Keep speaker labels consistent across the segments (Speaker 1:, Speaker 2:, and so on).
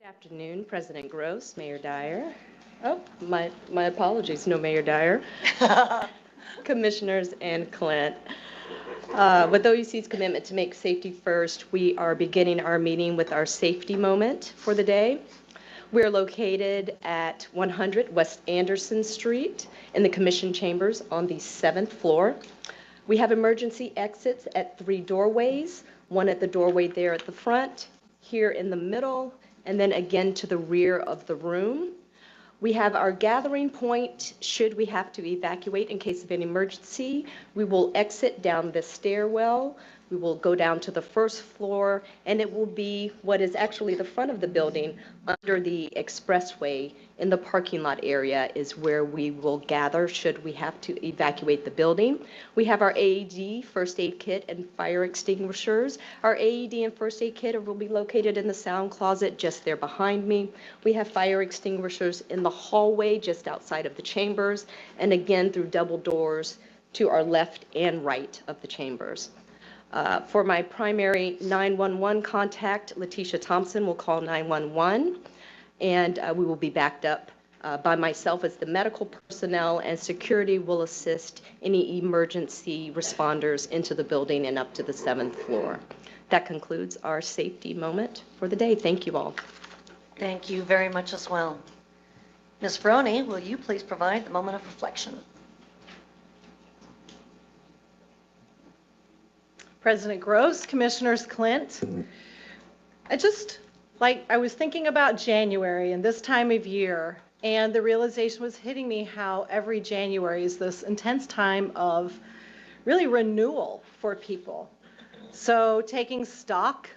Speaker 1: Good afternoon, President Gross, Mayor Dyer. Oh, my apologies, no Mayor Dyer. Commissioners and Clint. With OUC's commitment to make safety first, we are beginning our meeting with our safety moment for the day. We're located at 100 West Anderson Street in the Commission Chambers on the 7th floor. We have emergency exits at 3 doorways, one at the doorway there at the front, here in the middle, and then again to the rear of the room. We have our gathering point should we have to evacuate in case of an emergency. We will exit down the stairwell. We will go down to the first floor, and it will be what is actually the front of the building under the expressway in the parking lot area is where we will gather should we have to evacuate the building. We have our AED, first aid kit, and fire extinguishers. Our AED and first aid kit will be located in the sound closet just there behind me. We have fire extinguishers in the hallway just outside of the chambers, and again through double doors to our left and right of the chambers. For my primary 911 contact, Letitia Thompson will call 911, and we will be backed up by myself as the medical personnel, and security will assist any emergency responders into the building and up to the 7th floor. That concludes our safety moment for the day. Thank you all.
Speaker 2: Thank you very much as well. Ms. Froney, will you please provide the moment of reflection?
Speaker 3: President Gross, Commissioners Clint. I was thinking about January and this time of year, and the realization was hitting me how every January is this intense time of really renewal for people. So taking stock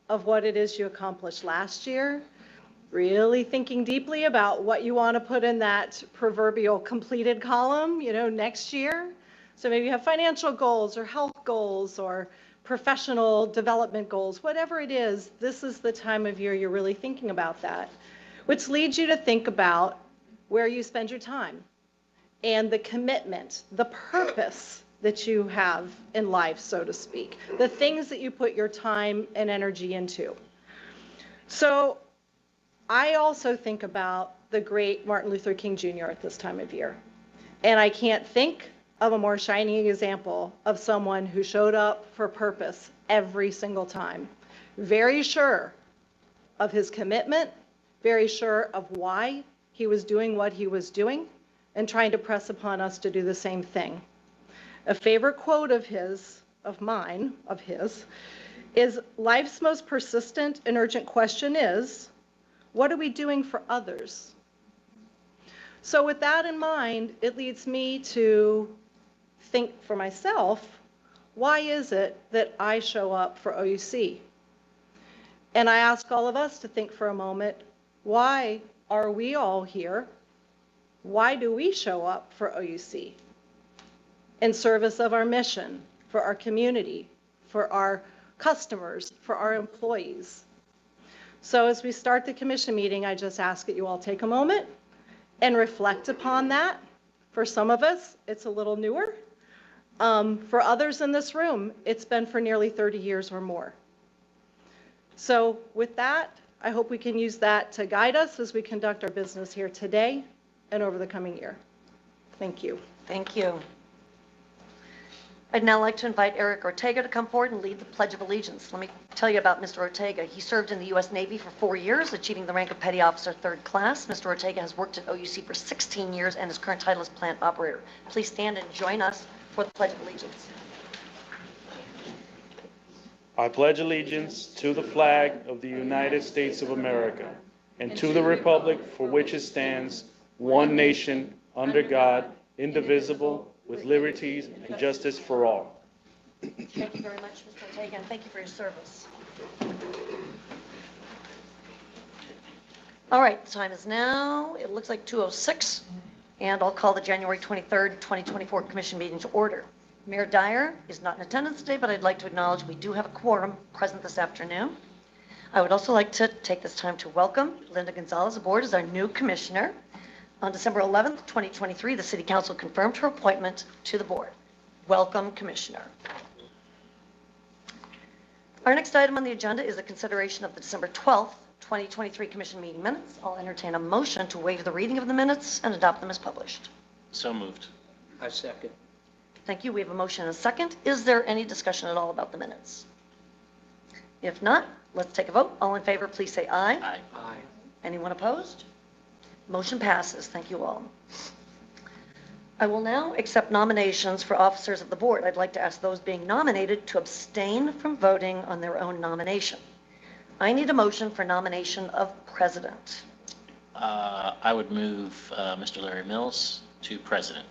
Speaker 3: of what it is you accomplished last year, really thinking deeply about what you want to put in that proverbial completed column, next year. So maybe you have financial goals or health goals or professional development goals, whatever it is, this is the time of year you're really thinking about that, which leads you to think about where you spend your time and the commitment, the purpose that you have in life, so to speak, the things that you put your time and energy into. So I also think about the great Martin Luther King Jr. at this time of year. And I can't think of a more shining example of someone who showed up for purpose every single time. Very sure of his commitment, very sure of why he was doing what he was doing, and trying to press upon us to do the same thing. A favorite quote of his, is life's most persistent and urgent question is, what are we doing for others? So with that in mind, it leads me to think for myself, why is it that I show up for OUC? And I ask all of us to think for a moment, why are we all here? Why do we show up for OUC? In service of our mission, for our community, for our customers, for our employees. So as we start the commission meeting, I just ask that you all take a moment and reflect upon that. For some of us, it's a little newer. For others in this room, it's been for nearly 30 years or more. So with that, I hope we can use that to guide us as we conduct our business here today and over the coming year. Thank you.
Speaker 2: Thank you. I'd now like to invite Eric Ortega to come forward and lead the Pledge of Allegiance. Let me tell you about Mr. Ortega. He served in the U.S. Navy for 4 years, achieving the rank of Petty Officer 3rd Class. Mr. Ortega has worked at OUC for 16 years, and his current title is Plant Operator. Please stand and join us for the Pledge of Allegiance.
Speaker 4: I pledge allegiance to the flag of the United States of America and to the republic for which it stands, one nation, under God, indivisible, with liberties and justice for all.
Speaker 2: Thank you very much, Mr. Ortega, and thank you for your service. All right, the time is now, it looks like 2:06, and I'll call the January 23rd, 2024 Commission meeting to order. Mayor Dyer is not in attendance today, but I'd like to acknowledge we do have a quorum present this afternoon. I would also like to take this time to welcome Linda Gonzalez aboard as our new commissioner. On December 11th, 2023, the City Council confirmed her appointment to the board. Welcome, Commissioner. Our next item on the agenda is the consideration of the December 12th, 2023 Commission meeting minutes. I'll entertain a motion to waive the reading of the minutes and adopt them as published.
Speaker 5: So moved.
Speaker 6: I second.
Speaker 2: Thank you. We have a motion and a second. Is there any discussion at all about the minutes? If not, let's take a vote. All in favor, please say aye.
Speaker 5: Aye.
Speaker 6: Aye.
Speaker 2: Anyone opposed? Motion passes. Thank you all. I will now accept nominations for officers of the board. I'd like to ask those being nominated to abstain from voting on their own nomination. I need a motion for nomination of president.
Speaker 5: I would move Mr. Larry Mills to president.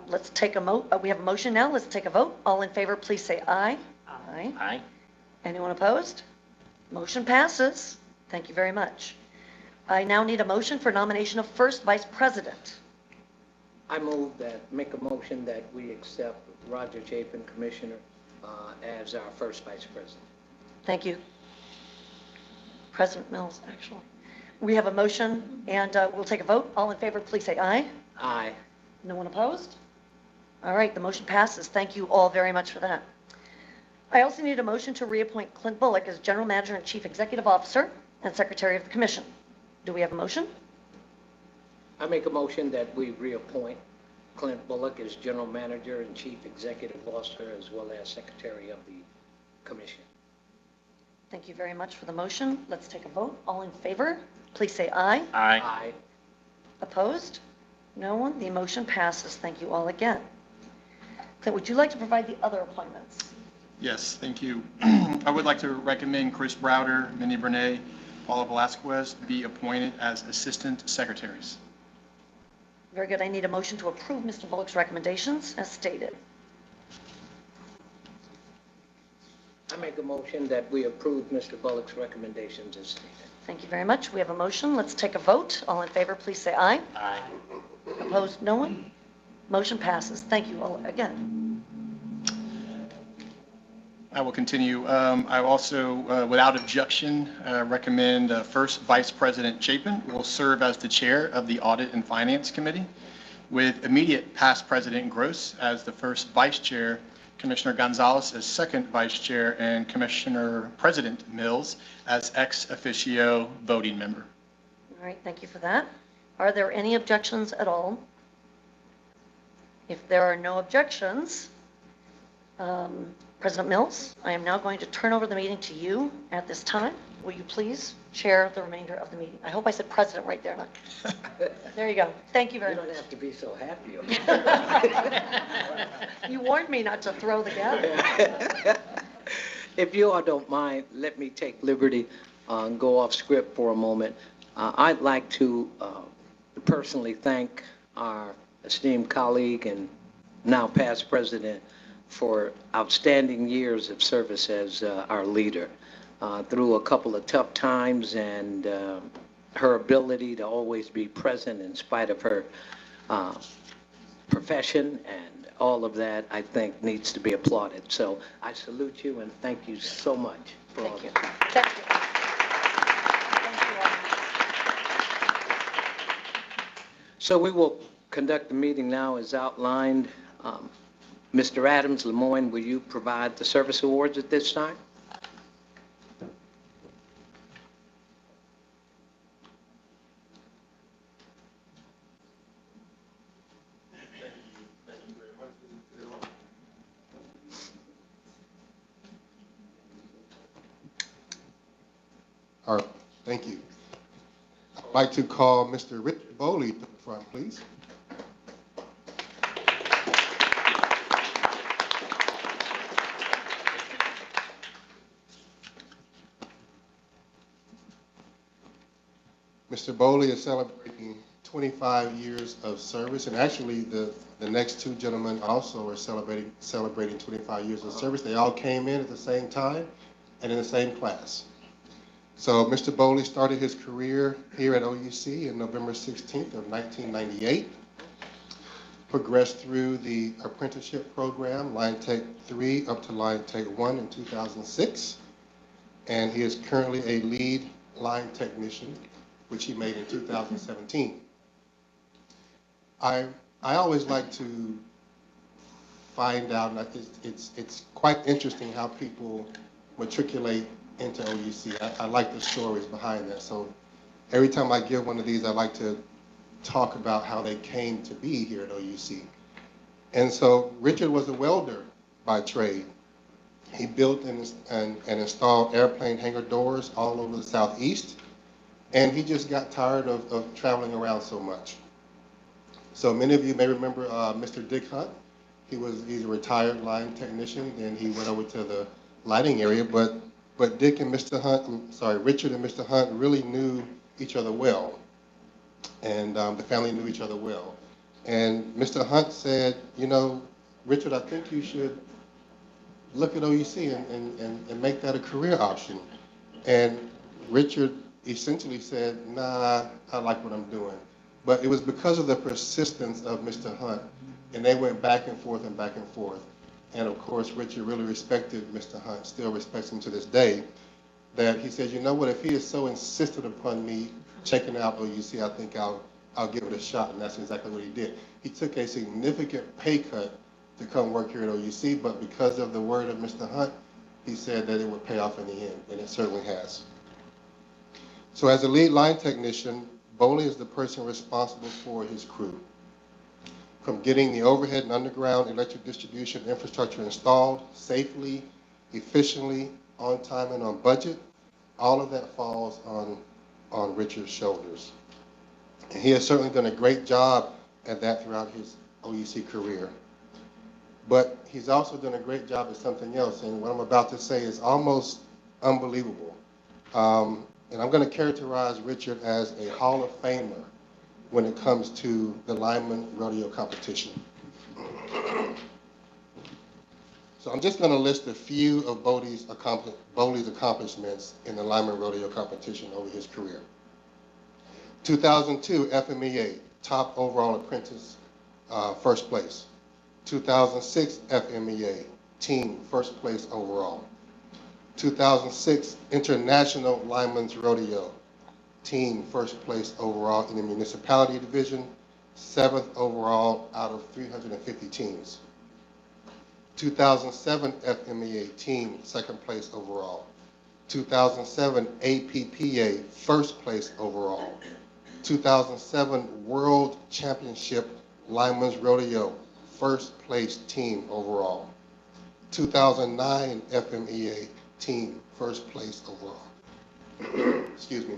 Speaker 2: Let's take we have a motion now. Let's take a vote. All in favor, please say aye. Aye.
Speaker 5: Aye.
Speaker 2: Anyone opposed? Motion passes. Thank you very much. I now need a motion for nomination of first vice president.
Speaker 6: I make a motion that we accept Roger Chapin, Commissioner, as our first vice president.
Speaker 2: Thank you. President Mills, actually. We have a motion, and we'll take a vote. All in favor, please say aye.
Speaker 6: Aye.
Speaker 2: No one opposed? All right, the motion passes. Thank you all very much for that. I also need a motion to reappoint Clint Bullock as General Manager and Chief Executive Officer and Secretary of the Commission. Do we have a motion?
Speaker 6: I make a motion that we reappoint Clint Bullock as General Manager and Chief Executive Officer as well as Secretary of the Commission.
Speaker 2: Thank you very much for the motion. Let's take a vote. All in favor, please say aye.
Speaker 5: Aye.
Speaker 6: Aye.
Speaker 2: Opposed? No one? The motion passes. Thank you all again. Clint, would you like to provide the other appointments?
Speaker 7: Yes, thank you. I would like to recommend Chris Browder, Minnie Bernay, Paula Velasquez be appointed as Assistant Secretaries.
Speaker 2: Very good. I need a motion to approve Mr. Bullock's recommendations as stated.
Speaker 6: I make a motion that we approve Mr. Bullock's recommendations as stated.
Speaker 2: Thank you very much. We have a motion. Let's take a vote. All in favor, please say aye.
Speaker 5: Aye.
Speaker 2: Opposed? No one? Motion passes. Thank you all again.
Speaker 7: I will continue. I also, without objection, recommend First Vice President Chapin will serve as the Chair of the Audit and Finance Committee, with immediate past President Gross as the First Vice Chair, Commissioner Gonzalez as Second Vice Chair, and Commissioner President Mills as ex officio voting member.
Speaker 2: All right, thank you for that. Are there any objections at all? If there are no objections, President Mills, I am now going to turn over the meeting to you at this time. Will you please chair the remainder of the meeting? I hope I said president right there. There you go. Thank you very
Speaker 6: You
Speaker 2: much.
Speaker 6: don't have to be so happy.
Speaker 2: You warned me not to throw the gavel.
Speaker 6: If you all don't mind, let me take liberty and go off script for a moment. I'd like to personally thank our esteemed colleague and now past president for outstanding years of service as our leader through a couple of tough times, and her ability to always be present in spite of her profession and all of that, I think needs to be applauded. So I salute you and thank you so much for all
Speaker 2: Thank you.
Speaker 6: that.
Speaker 2: Thank you. Thank you all.
Speaker 6: So we will conduct the meeting now as outlined. Mr. Adams, Lemoyne, will you provide the service awards at this time?
Speaker 8: All right, thank you. I'd like to call Mr. Richard Bowley to the front, please. Mr. Bowley is celebrating 25 years of service, and actually the next two gentlemen also are celebrating 25 years of service. They all came in at the same time and in the same class. So Mr. Bowley started his career here at OUC in November 16th of 1998, progressed through the apprenticeship program, Line Tech 3 up to Line Tech 1 in 2006, and he is currently a lead line technician, which he made in 2017. I always like to find out, and it's quite interesting how people matriculate into OUC. I like the stories behind that. So every time I give one of these, I like to talk about how they came to be here at OUC. And so Richard was a welder by trade. He built and installed airplane hangar doors all over the Southeast, and he just got tired of traveling around so much. So many of you may remember Mr. Dick Hunt. He's a retired line technician, and he went over to the lighting area, but Richard and Mr. Hunt really knew each other well, and the family knew each other well. And Mr. Hunt said, you know, Richard, I think you should look at OUC and make that a career option. And Richard essentially said, nah, I like what I'm doing. But it was because of the persistence of Mr. Hunt, and they went back and forth and back and forth. And of course, Richard really respected Mr. Hunt, still respects him to this day, that he said, you know what, if he is so insistent upon me checking out OUC, I think I'll give it a shot, and that's exactly what he did. He took a significant pay cut to come work here at OUC, but because of the word of Mr. Hunt, he said that it would pay off in the end, and it certainly has. So as a lead line technician, Boley is the person responsible for his crew. From getting the overhead and underground electric distribution infrastructure installed safely, efficiently, on time, and on budget, all of that falls on Richard's shoulders. And he has certainly done a great job at that throughout his OUC career. But he's also done a great job at something else, and what I'm about to say is almost unbelievable. And I'm going to characterize Richard as a Hall of Famer when it comes to the lineman rodeo competition. So I'm just going to list a few of Boley's accomplishments in the lineman rodeo competition over his career. 2002 FMEA, top overall apprentice, first place. 2006 FMEA, team, first place overall. 2006 International Lineman's Rodeo, team, first place overall in the municipality division, 7th overall out of 350 teams. 2007 FMEA, team, second place overall. 2007 APPA, first place overall. 2007 World Championship Lineman's Rodeo, first place team overall. 2009 FMEA team, first place overall. Excuse me.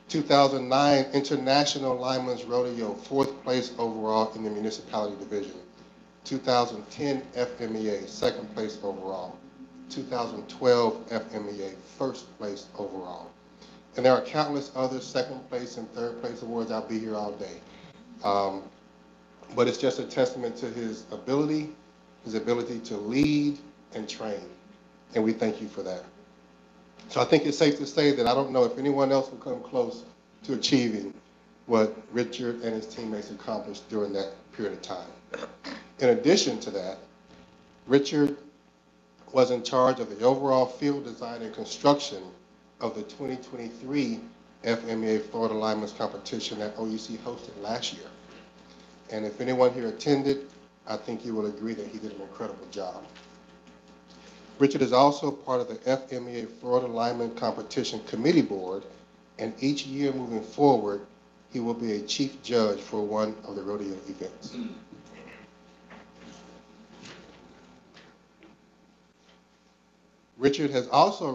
Speaker 8: 2009 International Lineman's Rodeo, 4th place overall in the municipality division. 2010 FMEA, 2nd place overall. 2012 FMEA, 1st place overall. And there are countless other 2nd place and 3rd place awards. I'll be here all day. But it's just a testament to his ability to lead and train. And we thank you for that. So I think it's safe to say that I don't know if anyone else will come close to achieving what Richard and his teammates accomplished during that period of time. In addition to that, Richard was in charge of the overall field design and construction of the 2023 FMEA Florida Lineman's Competition that OUC hosted last year. And if anyone here attended, I think you will agree that he did an incredible job. Richard is also part of the FMEA Florida Lineman Competition Committee Board, and each year moving forward, he will be a chief judge for one of the rodeo events. Richard has also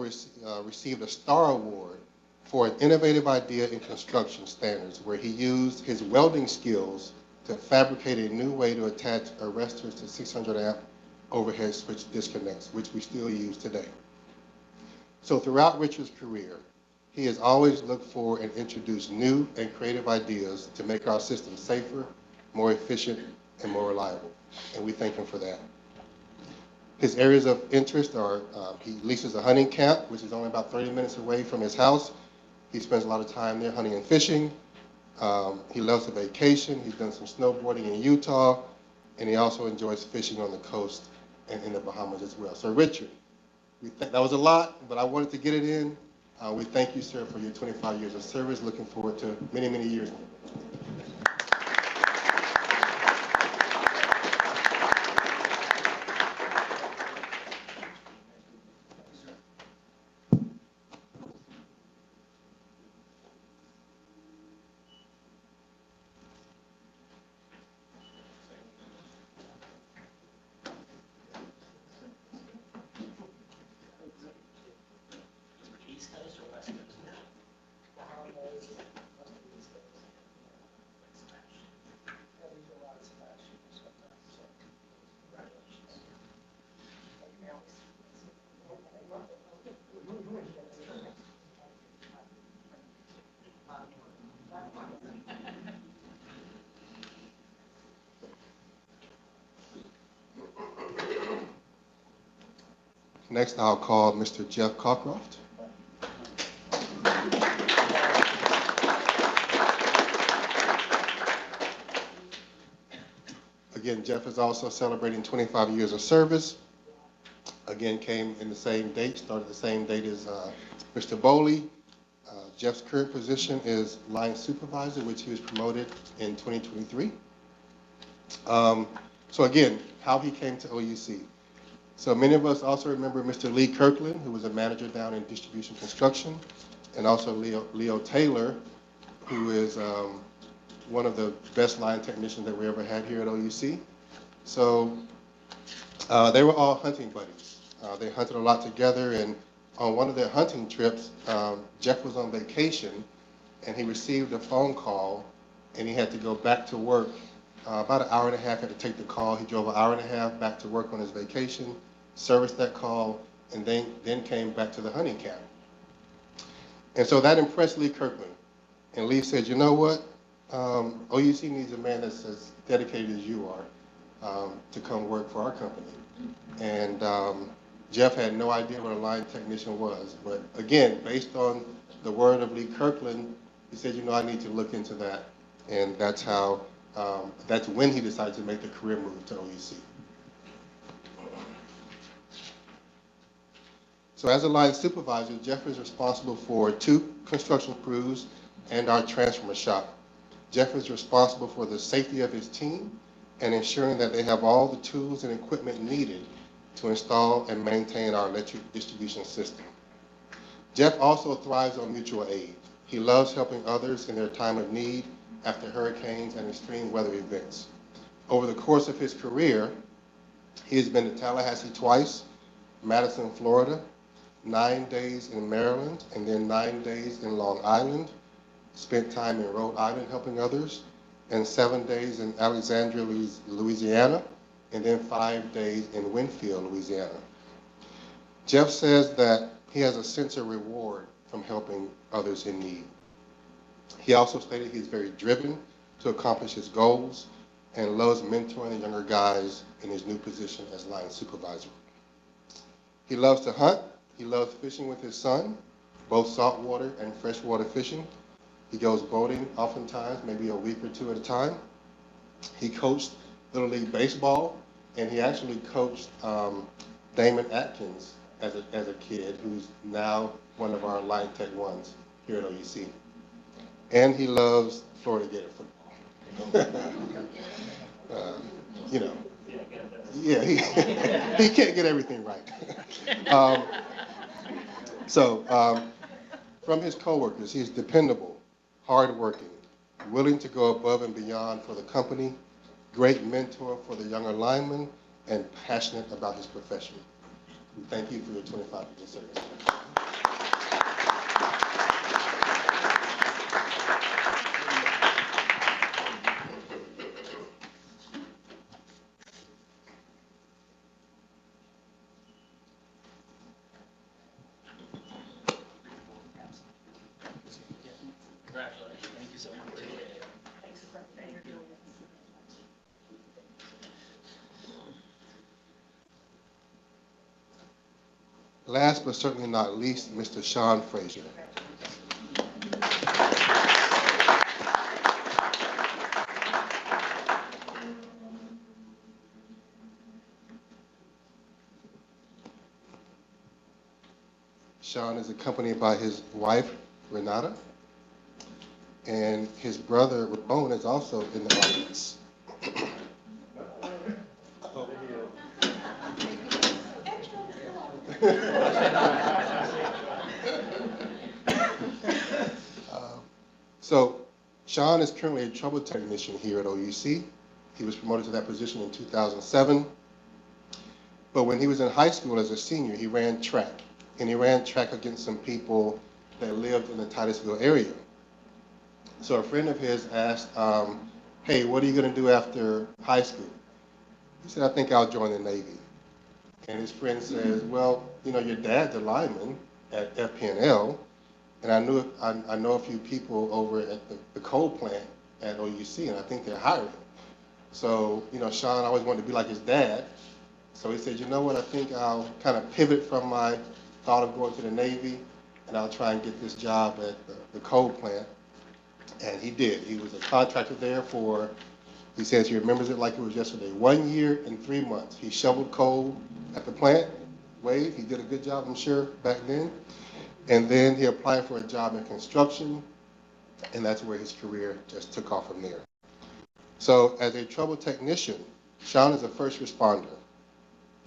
Speaker 8: received a Star Award for an innovative idea in construction standards, where he used his welding skills to fabricate a new way to attach arresters to 600 amp overhead switch disconnects, which we still use today. So throughout Richard's career, he has always looked for and introduced new and creative ideas to make our system safer, more efficient, and more reliable. And we thank him for that. His areas of interest are, he leases a hunting camp, which is only about 30 minutes away from his house. He spends a lot of time there hunting and fishing. He loves to vacation. He's done some snowboarding in Utah, and he also enjoys fishing on the coast and in the Bahamas as well. So Richard, that was a lot, but I wanted to get it in. We thank you, sir, for your 25 years of service. Looking forward to many, many years. Next, I'll call Mr. Jeff Cockcroft. Again, Jeff is also celebrating 25 years of service. Again, came in the same date, started the same date as Mr. Bowley. Jeff's current position is line supervisor, which he was promoted in 2023. So again, how he came to OUC. So many of us also remember Mr. Lee Kirkland, who was a manager down in distribution construction, and also Leo Taylor, who is one of the best line technicians that we ever had here at OUC. So they were all hunting buddies. They hunted a lot together, and on one of their hunting trips, Jeff was on vacation, and he received a phone call, and he had to go back to work. About an hour and a half, had to take the call. He drove an hour and a half back to work on his vacation, serviced that call, and then came back to the hunting camp. And so that impressed Lee Kirkland. And Lee said, you know what? OUC needs a man that's as dedicated as you are to come work for our company. And Jeff had no idea what a line technician was. But again, based on the word of Lee Kirkland, he said, you know, I need to look into that. And that's how, that's when he decided to make the career move to OUC. So as a line supervisor, Jeff is responsible for 2 construction crews and our transformer shop. Jeff is responsible for the safety of his team and ensuring that they have all the tools and equipment needed to install and maintain our electric distribution system. Jeff also thrives on mutual aid. He loves helping others in their time of need after hurricanes and extreme weather events. Over the course of his career, he has been to Tallahassee twice, Madison, Florida, 9 days in Maryland, and then 9 days in Long Island, spent time in Rhode Island helping others, and 7 days in Alexandria, Louisiana, and then 5 days in Winfield, Louisiana. Jeff says that he has a sense of reward from helping others in need. He also stated he's very driven to accomplish his goals and loves mentoring the younger guys in his new position as line supervisor. He loves to hunt. He loves fishing with his son, both saltwater and freshwater fishing. He goes boating oftentimes, maybe a week or 2 at a time. He coached Little League Baseball, and he actually coached Damon Atkins as a kid, who's now one of our line tech ones here at OUC. And he loves Florida Gator football. You know, yeah, he can't get everything right. From his coworkers, he's dependable, hardworking, willing to go above and beyond for the company, great mentor for the younger linemen, and passionate about his profession. We thank you for your 25 years of service.
Speaker 5: Congratulations. Thank you so much.
Speaker 8: Last but certainly not least, Mr. Sean Frazier. Sean is accompanied by his wife, Renata, and his brother, Ramon, is also in the audience. So Sean is currently a trouble technician here at OUC. He was promoted to that position in 2007. But when he was in high school as a senior, he ran track. And he ran track against some people that lived in the Titusville area. So a friend of his asked, hey, what are you going to do after high school? He said, I think I'll join the Navy. And his friend says, well, you know, your dad's a lineman at FPNL, and I know a few people over at the coal plant at OUC, and I think they're hiring. So, you know, Sean always wanted to be like his dad, So he said, you know what, I think I'll kind of pivot from my thought of going to the Navy, and I'll try and get this job at the coal plant. And he did. He was a contractor there for, he says he remembers it like it was yesterday, 1 year and 3 months. He shoveled coal at the plant. Wade, he did a good job, I'm sure, back then. And then he applied for a job in construction, and that's where his career just took off from there. So as a trouble technician, Sean is a first responder.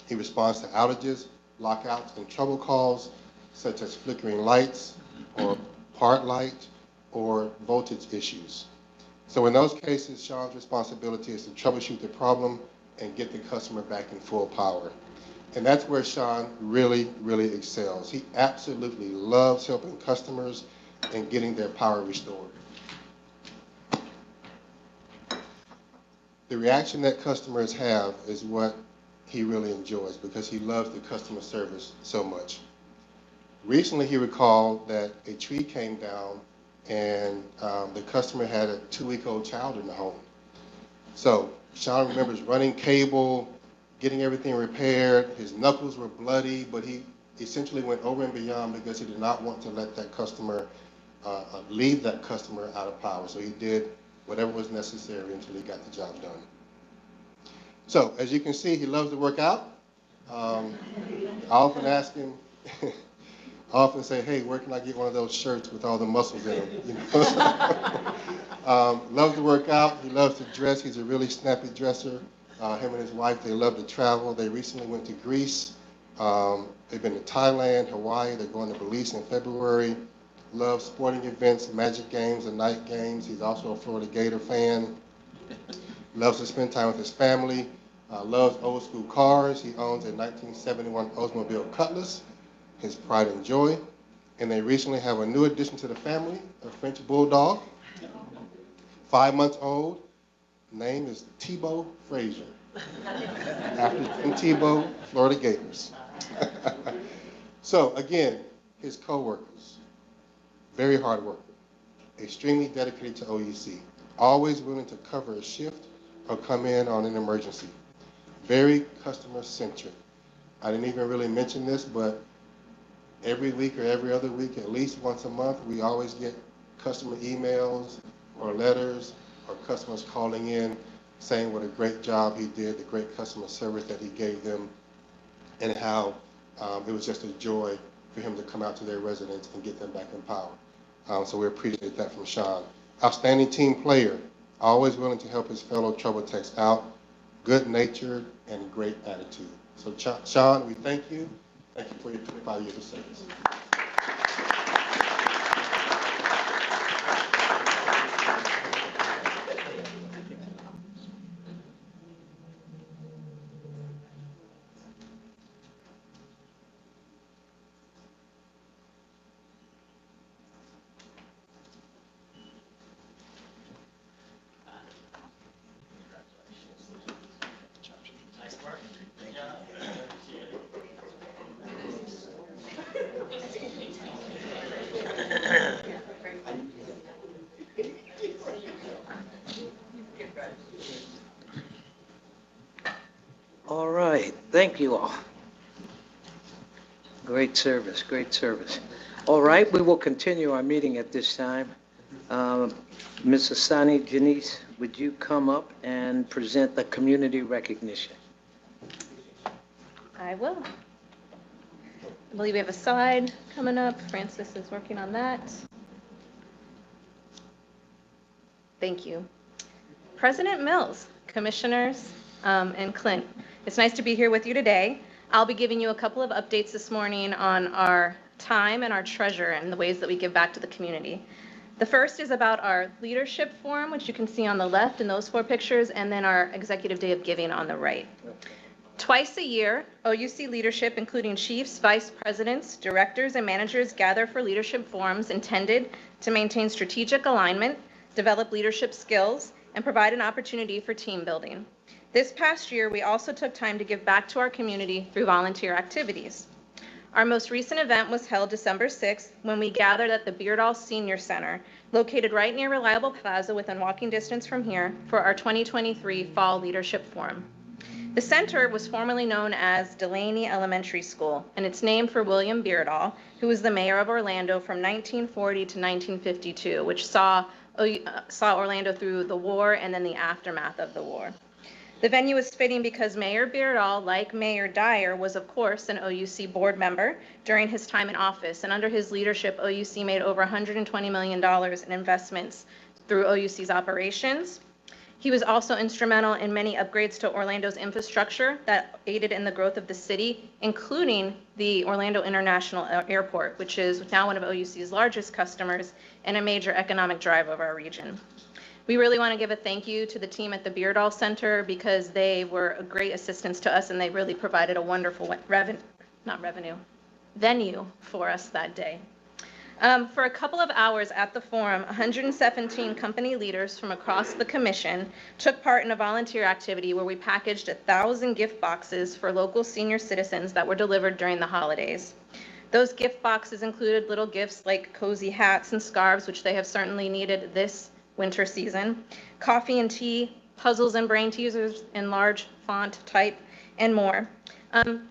Speaker 8: He responds to outages, lockouts, and trouble calls, such as flickering lights, or part light, or voltage issues. So in those cases, Sean's responsibility is to troubleshoot the problem and get the customer back in full power. And that's where Sean really, really excels. He absolutely loves helping customers and getting their power restored. The reaction that customers have is what he really enjoys because he loves the customer service so much. Recently, he recalled that a tree came down and the customer had a 2-week-old child in the home. So Sean remembers running cable, getting everything repaired. His knuckles were bloody, but he essentially went over and beyond because he did not want to let that customer, leave that customer out of power. So he did whatever was necessary until he got the job done. So as you can see, he loves to work out. I often ask him, I often say, hey, where can I get one of those shirts with all the muscles in them? You know? Loves to work out. He loves to dress. He's a really snappy dresser. Him and his wife, they love to travel. They recently went to Greece. They've been to Thailand, Hawaii. They're going to Belize in February. Loves sporting events, Magic games, and night games. He's also a Florida Gator fan. Loves to spend time with his family. Loves old school cars. He owns a 1971 Oldsmobile Cutlass, his pride and joy. And they recently have a new addition to the family, a French Bulldog, 5 months old. Name is Tebow Frazier, after Tim Tebow, Florida Gators. So again, his coworkers, very hard worker, extremely dedicated to OUC, always willing to cover a shift or come in on an emergency. Very customer-centric. I didn't even really mention this, but every week or every other week, at least once a month, we always get customer emails or letters or customers calling in saying what a great job he did, the great customer service that he gave them, and how it was just a joy for him to come out to their residents and get them back in power. So we appreciate that from Sean. Outstanding team player, always willing to help his fellow trouble techs out, good-natured and great attitude. So Sean, we thank you. Thank you for your 25 years of service.
Speaker 6: All right, thank you all. Great service, great service. All right, we will continue our meeting at this time. Ms. Asani Janice, would you come up and present the community recognition?
Speaker 9: I will. I believe we have a slide coming up. Francis is working on that. Thank you. President Mills, Commissioners, and Clint, it's nice to be here with you today. I'll be giving you a couple of updates this morning on our time and our treasure and the ways that we give back to the community. The first is about our leadership forum, which you can see on the left in those 4 pictures, and then our Executive Day of Giving on the right. Twice a year, OUC leadership, including chiefs, vice presidents, directors, and managers, gather for leadership forums intended to maintain strategic alignment, develop leadership skills, and provide an opportunity for team building. This past year, we also took time to give back to our community through volunteer activities. Our most recent event was held December 6th when we gathered at the Beardall Senior Center, located right near Reliable Plaza within walking distance from here, for our 2023 Fall Leadership Forum. The center was formerly known as Delaney Elementary School, and it's named for William Beardall, who was the mayor of Orlando from 1940 to 1952, which saw Orlando through the war and then the aftermath of the war. The venue is fitting because Mayor Beardall, like Mayor Dyer, was of course an OUC board member during his time in office, and under his leadership, OUC made over $120 million in investments through OUC's operations. He was also instrumental in many upgrades to Orlando's infrastructure that aided in the growth of the city, including the Orlando International Airport, which is now one of OUC's largest customers and a major economic drive of our region. We really want to give a thank you to the team at the Beardall Center because they were a great assistance to us and they really provided a wonderful venue for us that day. For a couple of hours at the forum, 117 company leaders from across the commission took part in a volunteer activity where we packaged 1,000 gift boxes for local senior citizens that were delivered during the holidays. Those gift boxes included little gifts like cozy hats and scarves, which they have certainly needed this winter season, coffee and tea, puzzles and brain teasers in large font type, and more.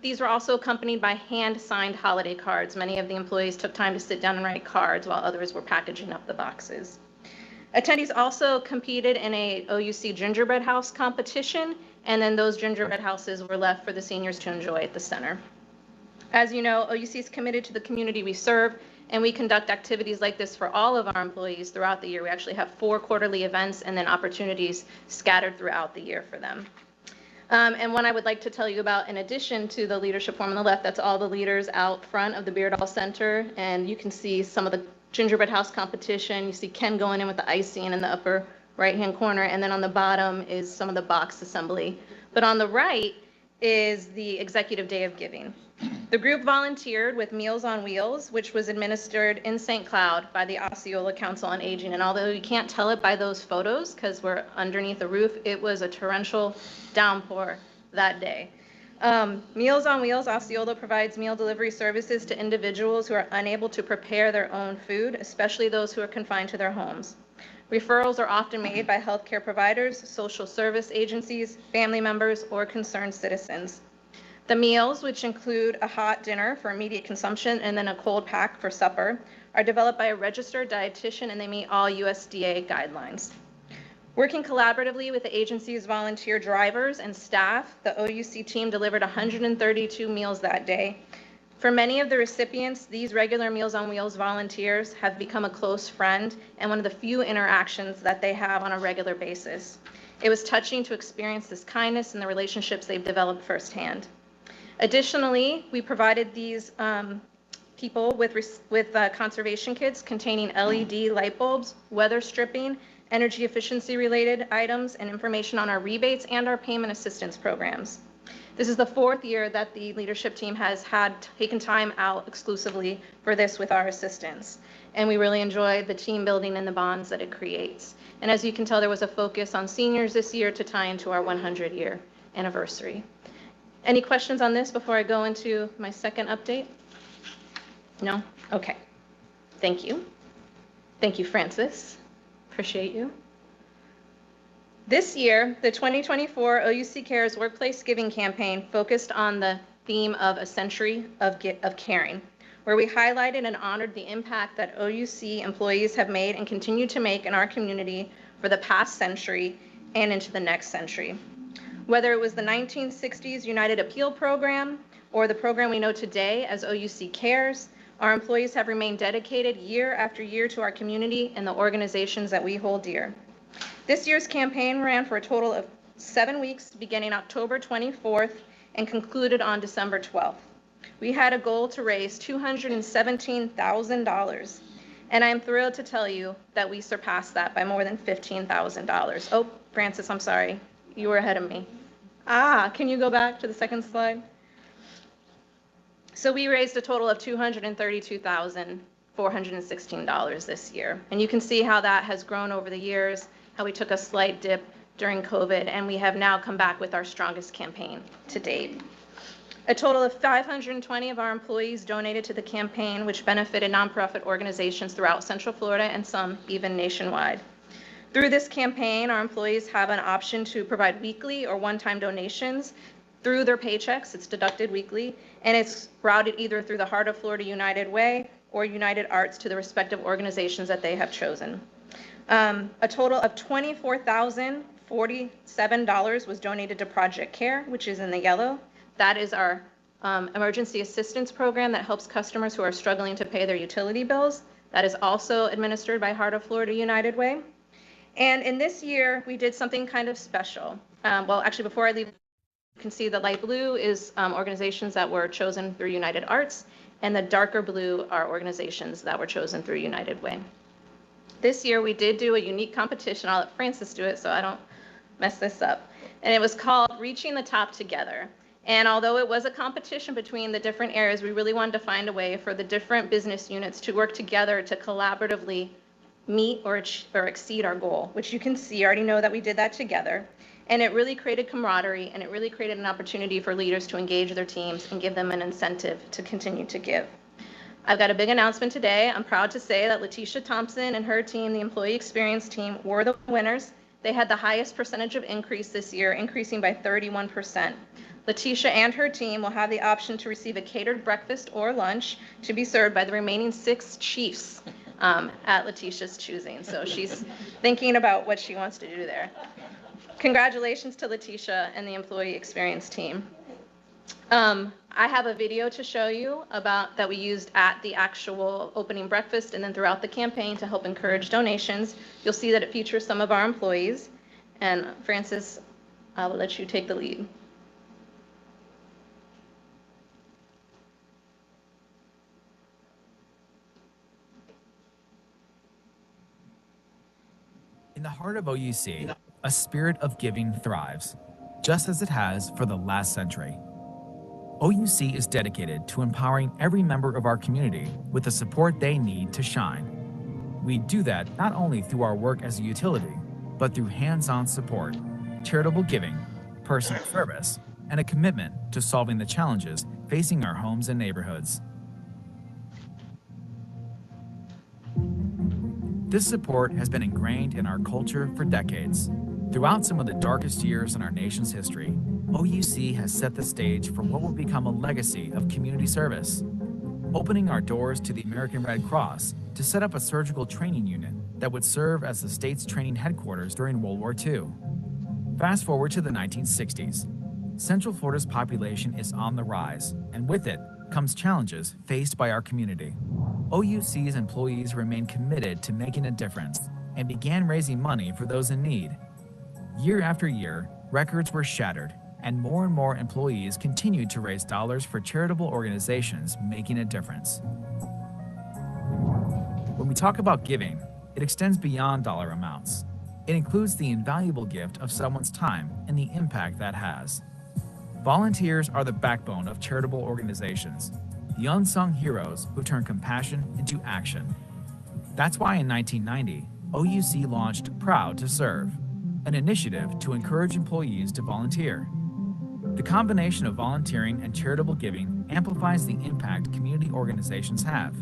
Speaker 9: These were also accompanied by hand-signed holiday cards. Many of the employees took time to sit down and write cards while others were packaging up the boxes. Attendees also competed in a OUC gingerbread house competition, and then those gingerbread houses were left for the seniors to enjoy at the center. As you know, OUC is committed to the community we serve, and we conduct activities like this for all of our employees throughout the year. We actually have 4 quarterly events and then opportunities scattered throughout the year for them. And one I would like to tell you about, in addition to the leadership forum on the left, that's all the leaders out front of the Beardall Center, and you can see some of the gingerbread house competition. You see Ken going in with the icing in the upper right-hand corner, and then on the bottom is some of the box assembly. But on the right is the Executive Day of Giving. The group volunteered with Meals on Wheels, which was administered in St. Cloud by the Osceola Council on Aging. And although you can't tell it by those photos because we're underneath a roof, it was a torrential downpour that day. Meals on Wheels, Osceola provides meal delivery services to individuals who are unable to prepare their own food, especially those who are confined to their homes. Referrals are often made by healthcare providers, social service agencies, family members, or concerned citizens. The meals, which include a hot dinner for immediate consumption and then a cold pack for supper, are developed by a registered dietitian and they meet all USDA guidelines. Working collaboratively with the agency's volunteer drivers and staff, the OUC team delivered 132 meals that day. For many of the recipients, these regular Meals on Wheels volunteers have become a close friend and one of the few interactions that they have on a regular basis. It was touching to experience this kindness and the relationships they've developed firsthand. Additionally, we provided these people with conservation kits containing LED light bulbs, weather stripping, energy efficiency related items, and information on our rebates and our payment assistance programs. This is the 4th year that the leadership team has taken time out exclusively for this with our assistance. And we really enjoy the team building and the bonds that it creates. And as you can tell, there was a focus on seniors this year to tie into our 100-year anniversary. Any questions on this before I go into my second update? No? Okay. Thank you. Thank you, Francis. Appreciate you. This year, the 2024 OUC Cares Workplace Giving Campaign focused on the theme of a century of caring, where we highlighted and honored the impact that OUC employees have made and continue to make in our community for the past century and into the next century. Whether it was the 1960s United Appeal Program or the program we know today as OUC Cares, our employees have remained dedicated year after year to our community and the organizations that we hold dear. This year's campaign ran for a total of 7 weeks, beginning October 24th and concluded on December 12th. We had a goal to raise $217,000, and I'm thrilled to tell you that we surpassed that by more than $15,000. Oh, Francis, I'm sorry. You were ahead of me. Can you go back to the second slide? So we raised a total of $232,416 this year. And you can see how that has grown over the years, how we took a slight dip during COVID, and we have now come back with our strongest campaign to date. A total of 520 of our employees donated to the campaign, which benefited nonprofit organizations throughout Central Florida and some even nationwide. Through this campaign, our employees have an option to provide weekly or one-time donations through their paychecks. It's deducted weekly, and it's routed either through the Heart of Florida United Way or United Arts to the respective organizations that they have chosen. A total of $24,047 was donated to Project CARE, which is in the yellow. That is our emergency assistance program that helps customers who are struggling to pay their utility bills. That is also administered by Heart of Florida United Way. And in this year, we did something kind of special. Well, actually, before I leave, you can see the light blue is organizations that were chosen through United Arts, and the darker blue are organizations that were chosen through United Way. This year, we did do a unique competition. I'll let Francis do it so I don't mess this up. And it was called Reaching the Top Together. And although it was a competition between the different areas, we really wanted to find a way for the different business units to work together to collaboratively meet or exceed our goal, which you can see, I already know that we did that together. And it really created camaraderie, and it really created an opportunity for leaders to engage their teams and give them an incentive to continue to give. I've got a big announcement today. I'm proud to say that Letitia Thompson and her team, the employee experience team, were the winners. They had the highest percentage of increase this year, increasing by 31%. Letitia and her team will have the option to receive a catered breakfast or lunch to be served by the remaining 6 chiefs at Letitia's choosing. So she's thinking about what she wants to do there. Congratulations to Letitia and the employee experience team. I have a video to show you about that we used at the actual opening breakfast and then throughout the campaign to help encourage donations. You'll see that it features some of our employees. And Francis, I will let you take the lead.
Speaker 10: In the heart of OUC, a spirit of giving thrives, just as it has for the last century. OUC is dedicated to empowering every member of our community with the support they need to shine. We do that not only through our work as a utility, but through hands-on support, charitable giving, personal service, and a commitment to solving the challenges facing our homes and neighborhoods. This support has been ingrained in our culture for decades. Throughout some of the darkest years in our nation's history, OUC has set the stage for what will become a legacy of community service, opening our doors to the American Red Cross to set up a surgical training unit that would serve as the state's training headquarters during World War II. Fast forward to the 1960s. Central Florida's population is on the rise, and with it comes challenges faced by our community. OUC's employees remain committed to making a difference and began raising money for those in need. Year after year, records were shattered, and more employees continued to raise dollars for charitable organizations making a difference. When we talk about giving, it extends beyond dollar amounts. It includes the invaluable gift of someone's time and the impact that has. Volunteers are the backbone of charitable organizations, the unsung heroes who turn compassion into action. That's why in 1990, OUC launched Proud to Serve, an initiative to encourage employees to volunteer. The combination of volunteering and charitable giving amplifies the impact community organizations have,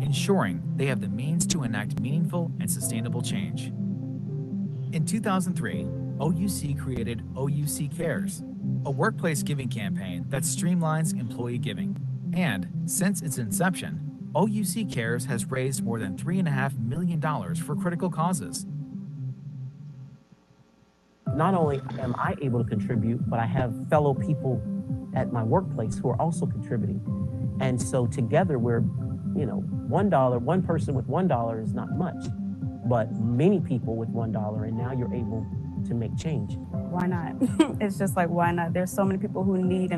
Speaker 10: ensuring they have the means to enact meaningful and sustainable change. In 2003, OUC created OUC Cares, a workplace giving campaign that streamlines employee giving. And since its inception, OUC Cares has raised more than $3.5 million for critical causes.
Speaker 11: Not only am I able to contribute, but I have fellow people at my workplace who are also contributing. And so together we're, $1, one person with $1 is not much, but many people with $1, and now you're able to make change.
Speaker 12: Why not? It's just like, why not? There's so many people who need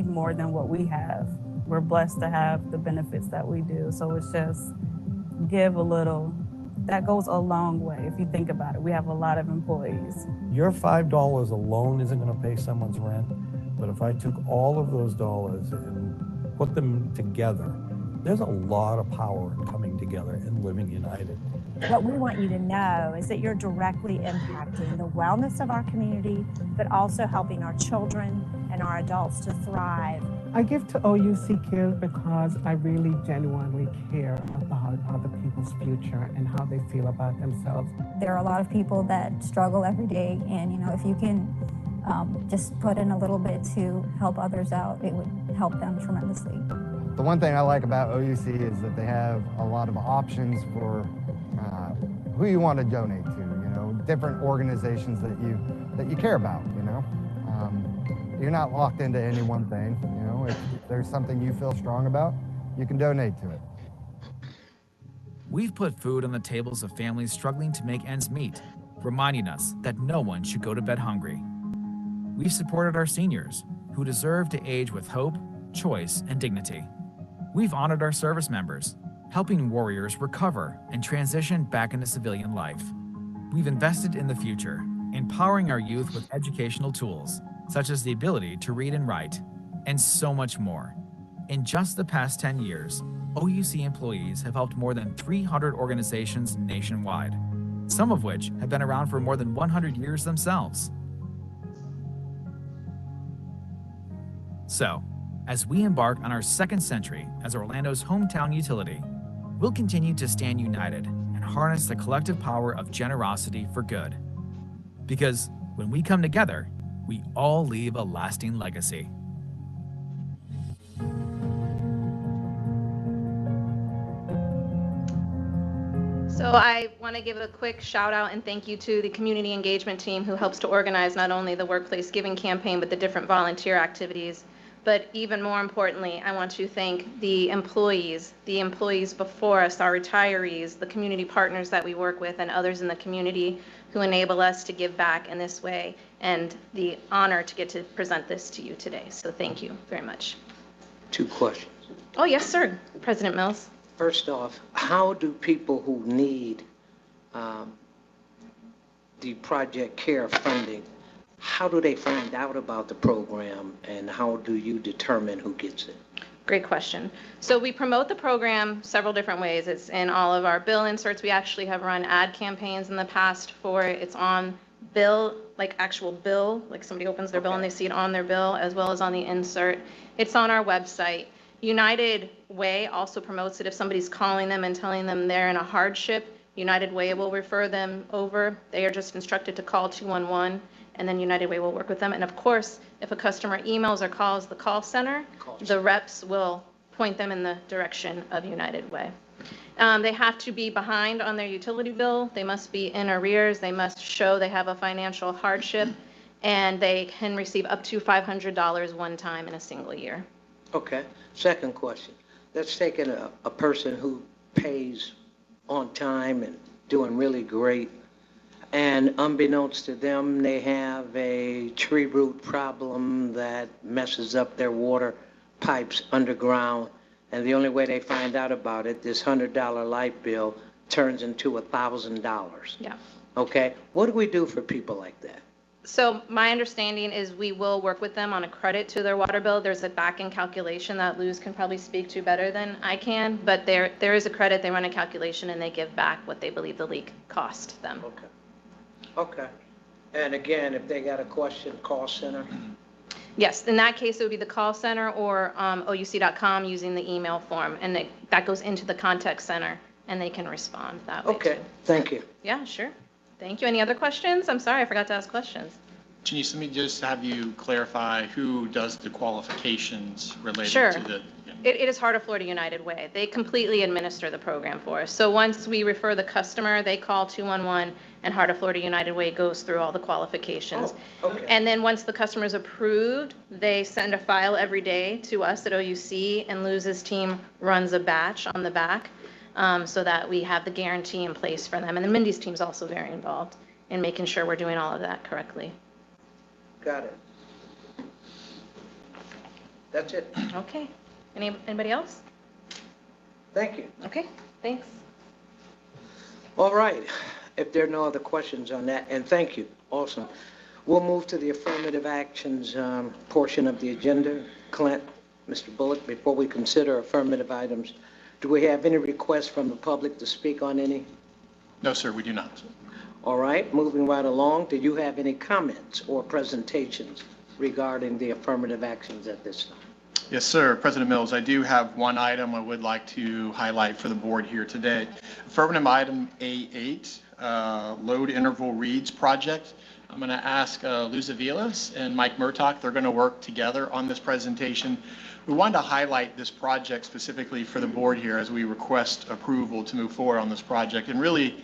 Speaker 12: more than what we have. We're blessed to have the benefits that we do. So it's just give a little. That goes a long way if you think about it. We have a lot of employees.
Speaker 13: Your $5 alone isn't going to pay someone's rent, but if I took all of those dollars and put them together, there's a lot of power in coming together and living united.
Speaker 14: What we want you to know is that you're directly impacting the wellness of our community, but also helping our children and our adults to thrive
Speaker 15: I give to OUC Cares because I really genuinely care about other people's future and how they feel about themselves.
Speaker 14: There are a lot of people that struggle every day, and if you can just put in a little bit to help others out, it would help them tremendously.
Speaker 16: The one thing I like about OUC is that they have a lot of options for who you want to donate to, different organizations that you care about, You're not locked into any one thing, if there's something you feel strong about, you can donate to it.
Speaker 10: We've put food on the tables of families struggling to make ends meet, reminding us that no one should go to bed hungry. We've supported our seniors, who deserve to age with hope, choice, and dignity. We've honored our service members, helping warriors recover and transition back into civilian life. We've invested in the future, empowering our youth with educational tools, such as the ability to read and write, and so much more. In just the past 10 years, OUC employees have helped more than 300 organizations nationwide, some of which have been around for more than 100 years themselves. So, as we embark on our second century as Orlando's hometown utility, we'll continue to stand united and harness the collective power of generosity for good. Because when we come together, we all leave a lasting legacy.
Speaker 9: So I want to give a quick shout out and thank you to the community engagement team who helps to organize not only the workplace giving campaign, but the different volunteer activities. But even more importantly, I want to thank the employees before us, our retirees, the community partners that we work with, and others in the community who enable us to give back in this way, and the honor to get to present this to you today. So thank you very much.
Speaker 6: 2 questions.
Speaker 9: Oh, yes, sir. President Mills.
Speaker 6: First off, how do people who need the Project CARE funding, how do they find out about the program, and how do you determine who gets it?
Speaker 9: Great question. So we promote the program several different ways. It's in all of our bill inserts. We actually have run ad campaigns in the past for it. It's on bill, like actual bill, like somebody opens their bill and they see it on their bill, as well as on the insert. It's on our website. United Way also promotes it. If somebody's calling them and telling them they're in a hardship, United Way will refer them over. They are just instructed to call 211, and then United Way will work with them. And of course, if a customer emails or calls the call center, the reps will point them in the direction of United Way. They have to be behind on their utility bill. They must be in arrears. They must show they have a financial hardship, and they can receive up to $500 one time in a single year.
Speaker 6: Okay. Second question. Let's take a person who pays on time and doing really great, and unbeknownst to them, they have a tree root problem that messes up their water pipes underground, and the only way they find out about it, this $100 light bill turns into $1,000.
Speaker 9: Yeah.
Speaker 6: Okay? What do we do for people like that?
Speaker 9: So my understanding is we will work with them on a credit to their water bill. There's a back-end calculation that Luz can probably speak to better than I can, but there is a credit. They run a calculation and they give back what they believe the leak cost them.
Speaker 6: Okay. Okay. And again, if they got a question, call center?
Speaker 9: Yes, in that case, it would be the call center or ouc.com using the email form, and that goes into the contact center, and they can respond that way.
Speaker 6: Okay,
Speaker 9: too.
Speaker 6: thank you.
Speaker 9: Yeah, sure. Thank you. Any other questions? I'm sorry, I forgot to ask questions.
Speaker 7: Janice, let me just have you clarify who does the qualifications related
Speaker 9: Sure.
Speaker 7: to the...
Speaker 9: It is Heart of Florida United Way. They completely administer the program for us. So once we refer the customer, they call 211, and Heart of Florida United Way goes through all the qualifications.
Speaker 6: Oh, okay.
Speaker 9: And then once the customer is approved, they send a file every day to us at OUC, and Luz's team runs a batch on the back so that we have the guarantee in place for them. And then Mindy's team is also very involved in making sure we're doing all of that correctly.
Speaker 6: Got it. That's it.
Speaker 9: Okay. Anybody else?
Speaker 6: Thank you.
Speaker 9: Okay, thanks.
Speaker 6: All right. If there are no other questions on that, and thank you. Awesome. We'll move to the affirmative actions portion of the agenda. Clint, Mr. Bullock, before we consider affirmative items, do we have any requests from the public to speak on any?
Speaker 7: No, sir, we do not.
Speaker 6: All right, moving right along. Do you have any comments or presentations regarding the affirmative actions at this time?
Speaker 7: Yes, sir. President Mills, I do have one item I would like to highlight for the board here today. Affirmative item A8, load interval reads project. I'm going to ask Luz Aviles and Mike Murtaugh. They're going to work together on this presentation. We wanted to highlight this project specifically for the board here as we request approval to move forward on this project and really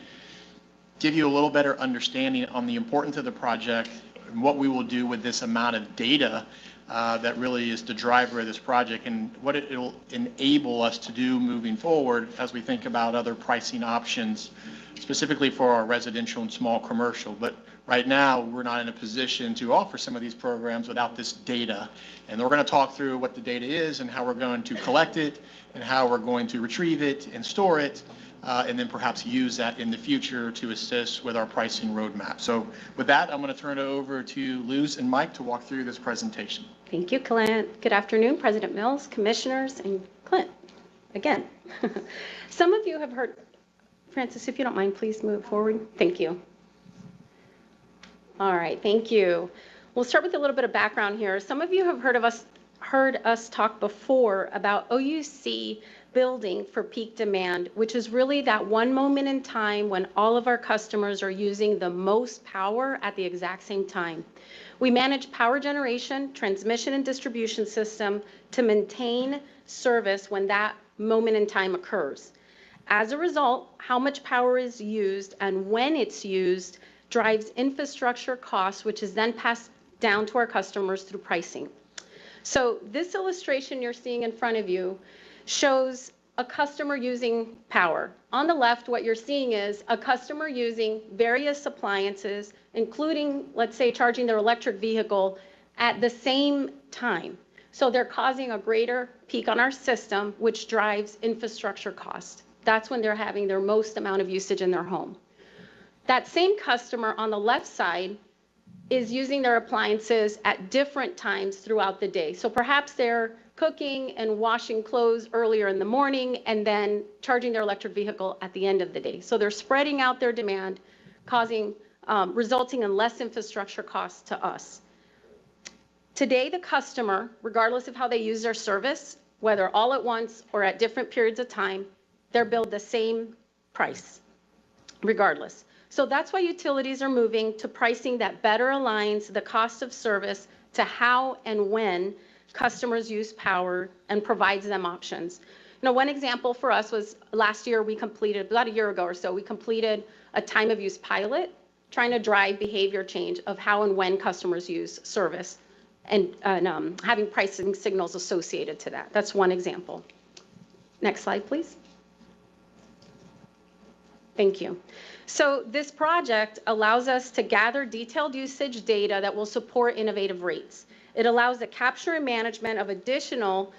Speaker 7: give you a little better understanding on the importance of the project and what we will do with this amount of data that really is the driver of this project and what it will enable us to do moving forward as we think about other pricing options, specifically for our residential and small commercial. But right now, we're not in a position to offer some of these programs without this data. And we're going to talk through what the data is and how we're going to collect it and how we're going to retrieve it and store it. And then perhaps use that in the future to assist with our pricing roadmap. So with that, I'm going to turn it over to Luz and Mike to walk through this presentation.
Speaker 17: Thank you, Clint. Good afternoon, President Mills, commissioners, and Clint, again. Some of you have heard, Francis, if you don't mind, please move forward. Thank you. All right, thank you. We'll start with a little bit of background here. Some of you have heard us talk before about OUC building for peak demand, which is really that one moment in time when all of our customers are using the most power at the exact same time. We manage power generation, transmission, and distribution system to maintain service when that moment in time occurs. As a result, how much power is used and when it's used drives infrastructure costs, which is then passed down to our customers through pricing. So this illustration you're seeing in front of you shows a customer using power. On the left, what you're seeing is a customer using various appliances, including, let's say, charging their electric vehicle at the same time. So they're causing a greater peak on our system, which drives infrastructure cost. That's when they're having their most amount of usage in their home. That same customer on the left side is using their appliances at different times throughout the day. So perhaps they're cooking and washing clothes earlier in the morning and then charging their electric vehicle at the end of the day. So they're spreading out their demand, resulting in less infrastructure costs to us. Today, the customer, regardless of how they use their service, whether all at once or at different periods of time, they're billed the same price, regardless. So that's why utilities are moving to pricing that better aligns the cost of service to how and when customers use power and provides them options. You know, one example for us was last year we completed, about a year ago or so, we completed a time of use pilot trying to drive behavior change of how and when customers use service and having pricing signals associated to that. That's one example. Next slide, please. Thank you. So this project allows us to gather detailed usage data that will support innovative rates. It allows the capture and management of additional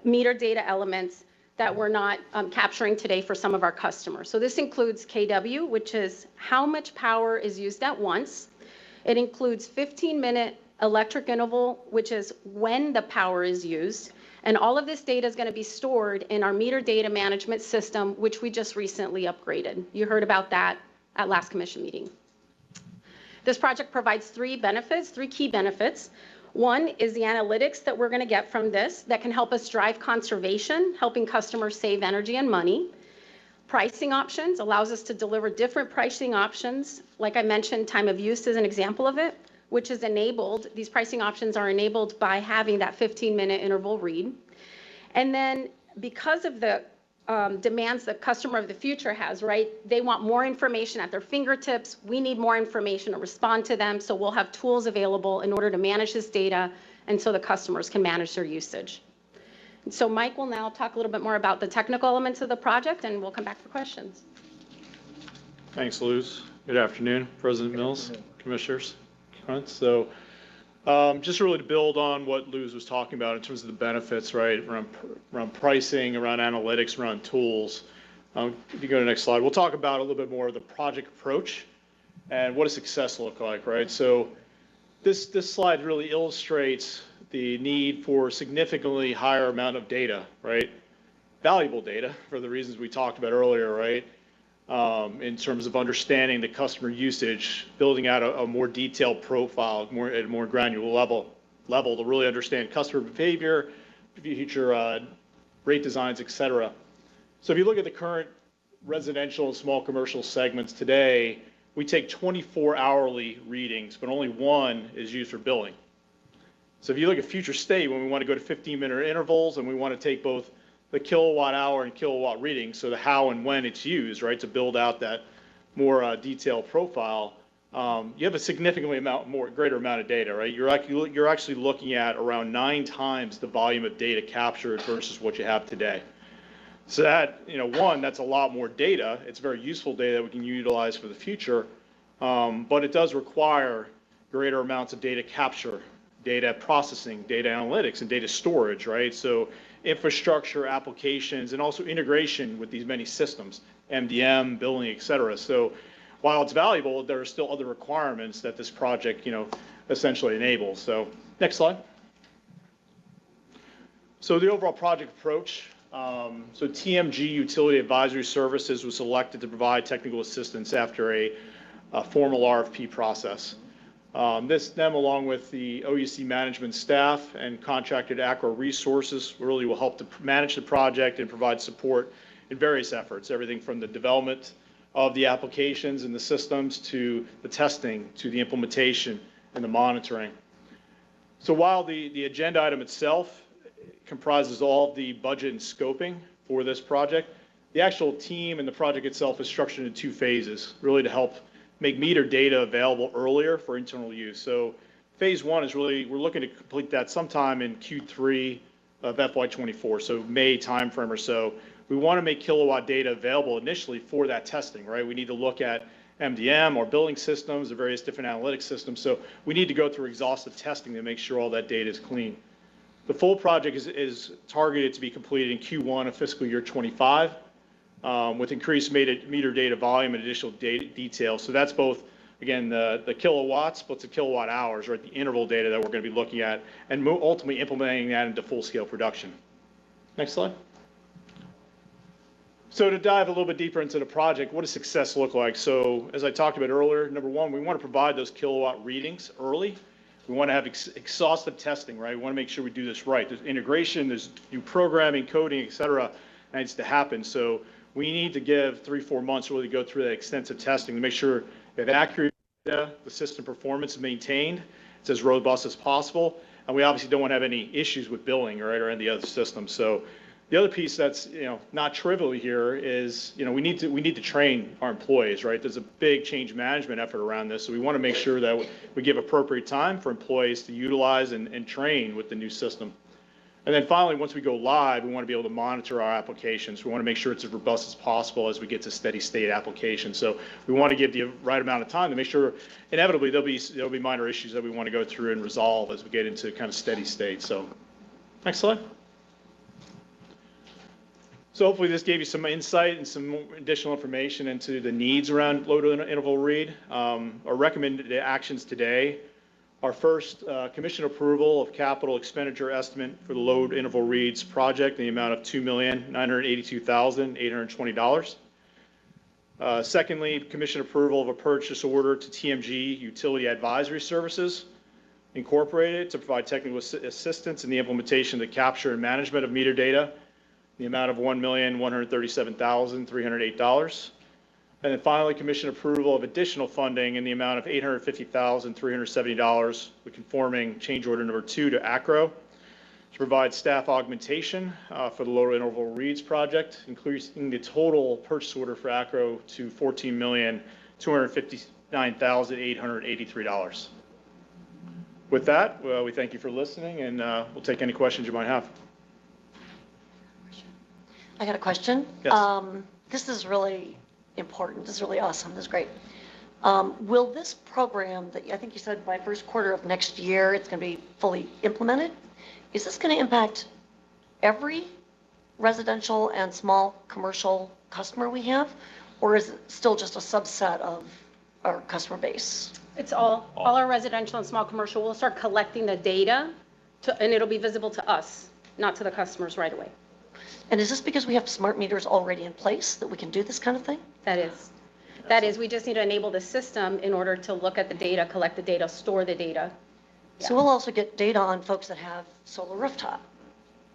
Speaker 17: meter data elements that we're not capturing today for some of our customers. So this includes KW, which is how much power is used at once. It includes 15-minute electric interval, which is when the power is used. And all of this data is going to be stored in our meter data management system, which we just recently upgraded. You heard about that at last commission meeting. This project provides three key benefits. One is the analytics that we're going to get from this that can help us drive conservation, helping customers save energy and money. Pricing options allows us to deliver different pricing options. Like I mentioned, time of use is an example of it, which is enabled. These pricing options are enabled by having that 15-minute interval read. And then because of the demands the customer of the future has, right? They want more information at their fingertips. We need more information to respond to them. So we'll have tools available in order to manage this data and so the customers can manage their usage. And so Mike will now talk a little bit more about the technical elements of the project and we'll come back for questions.
Speaker 4: Thanks, Luz. Good afternoon, President Mills, commissioners. So just really to build on what Luz was talking about in terms of the benefits, right, around pricing, around analytics, around tools. If you go to the next slide, we'll talk about a little bit more of the project approach and what does success look like, right? So this slide really illustrates the need for significantly higher amount of data, right? Valuable data for the reasons we talked about earlier, right? In terms of understanding the customer usage, building out a more detailed profile, at a more granular level to really understand customer behavior, future rate designs, et cetera. So if you look at the current residential and small commercial segments today, we take 24 hourly readings, but only one is used for billing. So if you look at future state, when we want to go to 15-minute intervals and we want to take both the kilowatt hour and kilowatt readings, so the how and when it's used, right, to build out that more detailed profile, you have a significantly greater amount of data, right? You're actually looking at around 9 times the volume of data captured versus what you have today. So that, one, that's a lot more data. It's very useful data that we can utilize for the future, but it does require greater amounts of data capture, data processing, data analytics, and data storage, right? So infrastructure, applications, and also integration with these many systems, MDM, billing, et cetera. So while it's valuable, there are still other requirements that this project, essentially enables. So next slide. So the overall project approach. So TMG Utility Advisory Services was selected to provide technical assistance after a formal RFP process. Them, along with the OUC management staff and contracted ACRO resources, really will help to manage the project and provide support in various efforts, everything from the development of the applications and the systems to the testing, to the implementation and the monitoring. So while the agenda item itself comprises all of the budget and scoping for this project, the actual team and the project itself is structured into 2 phases, really to help make meter data available earlier for internal use. So phase 1 is really, we're looking to complete that sometime in Q3 of FY24, so May timeframe or so. We want to make kilowatt data available initially for that testing, right? We need to look at MDM or billing systems, the various different analytics systems. So we need to go through exhaustive testing to make sure all that data is clean. The full project is targeted to be completed in Q1 of fiscal year 25 with increased meter data volume and additional data details. So that's both, again, the kilowatts, but the kilowatt hours, right, the interval data that we're going to be looking at, and ultimately implementing that into full-scale production. Next slide. So to dive a little bit deeper into the project, what does success look like? So as I talked about earlier, number one, we want to provide those kilowatt readings early. We want to have exhaustive testing, right? We want to make sure we do this right. There's integration, there's new programming, coding, et cetera, that needs to happen. So we need to give 3-4 months really to go through that extensive testing to make sure we have accurate data, the system performance is maintained, it's as robust as possible, and we obviously don't want to have any issues with billing, right, or any other systems. So the other piece that's not trivial here is we need to train our employees, right? There's a big change management effort around this, so we want to make sure that we give appropriate time for employees to utilize and train with the new system. And then finally, once we go live, we want to be able to monitor our applications. We want to make sure it's as robust as possible as we get to steady state applications. So we want to give the right amount of time to make sure, inevitably, there'll be minor issues that we want to go through and resolve as we get into kind of steady state. So next slide. So hopefully this gave you some insight and some additional information into the needs around load interval read. Our recommended actions today are first, commission approval of capital expenditure estimate for the load interval reads project in the amount of $2,982,820. Secondly, commission approval of a purchase order to TMG Utility Advisory Services Incorporated to provide technical assistance in the implementation of the capture and management of meter data in the amount of $1,137,308. And then finally, commission approval of additional funding in the amount of $850,370 with conforming change order number 2 to ACRO to provide staff augmentation for the lower interval reads project, increasing the total purchase order for ACRO to $14,259,883. With that, we thank you for listening, and we'll take any questions you might have.
Speaker 2: I got a question.
Speaker 4: Yes.
Speaker 2: This is really important. This is really awesome. This is great. Will this program that I think you said by first quarter of next year, it's going to be fully implemented? Is this going to impact every residential and small commercial customer we have? Or is it still just a subset of our customer base?
Speaker 17: It's all our residential and small commercial. We'll start collecting the data and it'll be visible to us, not to the customers right away.
Speaker 2: And is this because we have smart meters already in place that we can do this kind of thing?
Speaker 17: That is, we just need to enable the system in order to look at the data, collect the data, store the data.
Speaker 2: So we'll also get data on folks that have solar rooftop.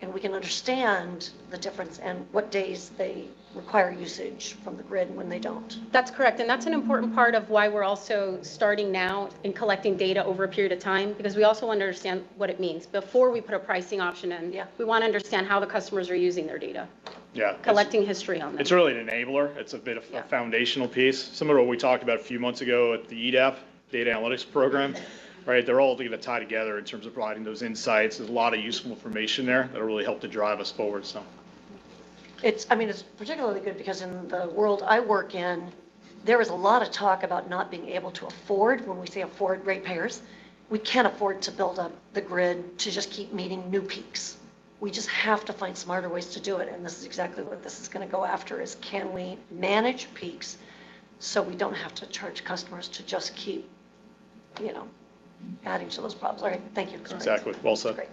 Speaker 2: and we can understand the difference and what days they require usage from the grid and when they don't.
Speaker 17: That's correct, and that's an important part of why we're also starting now in collecting data over a period of time, because we also want to understand what it means. Before we put a pricing option in, we want to understand how the customers are using their data,
Speaker 4: Yeah.
Speaker 17: collecting history on them.
Speaker 4: It's really an enabler. It's a bit of a foundational piece, similar to what we talked about a few months ago at the EDAP, Data Analytics Program, right? They're all going to tie together in terms of providing those insights. There's a lot of useful information there that'll really help to drive us forward, so.
Speaker 2: It's particularly good because in the world I work in, there is a lot of talk about not being able to afford, when we say afford ratepayers, we can't afford to build up the grid to just keep meeting new peaks. We just have to find smarter ways to do it, and this is exactly what this is going to go after, is can we manage peaks so we don't have to charge customers to just keep, adding to those problems. All right, thank you.
Speaker 4: Exactly, well said.
Speaker 2: Great.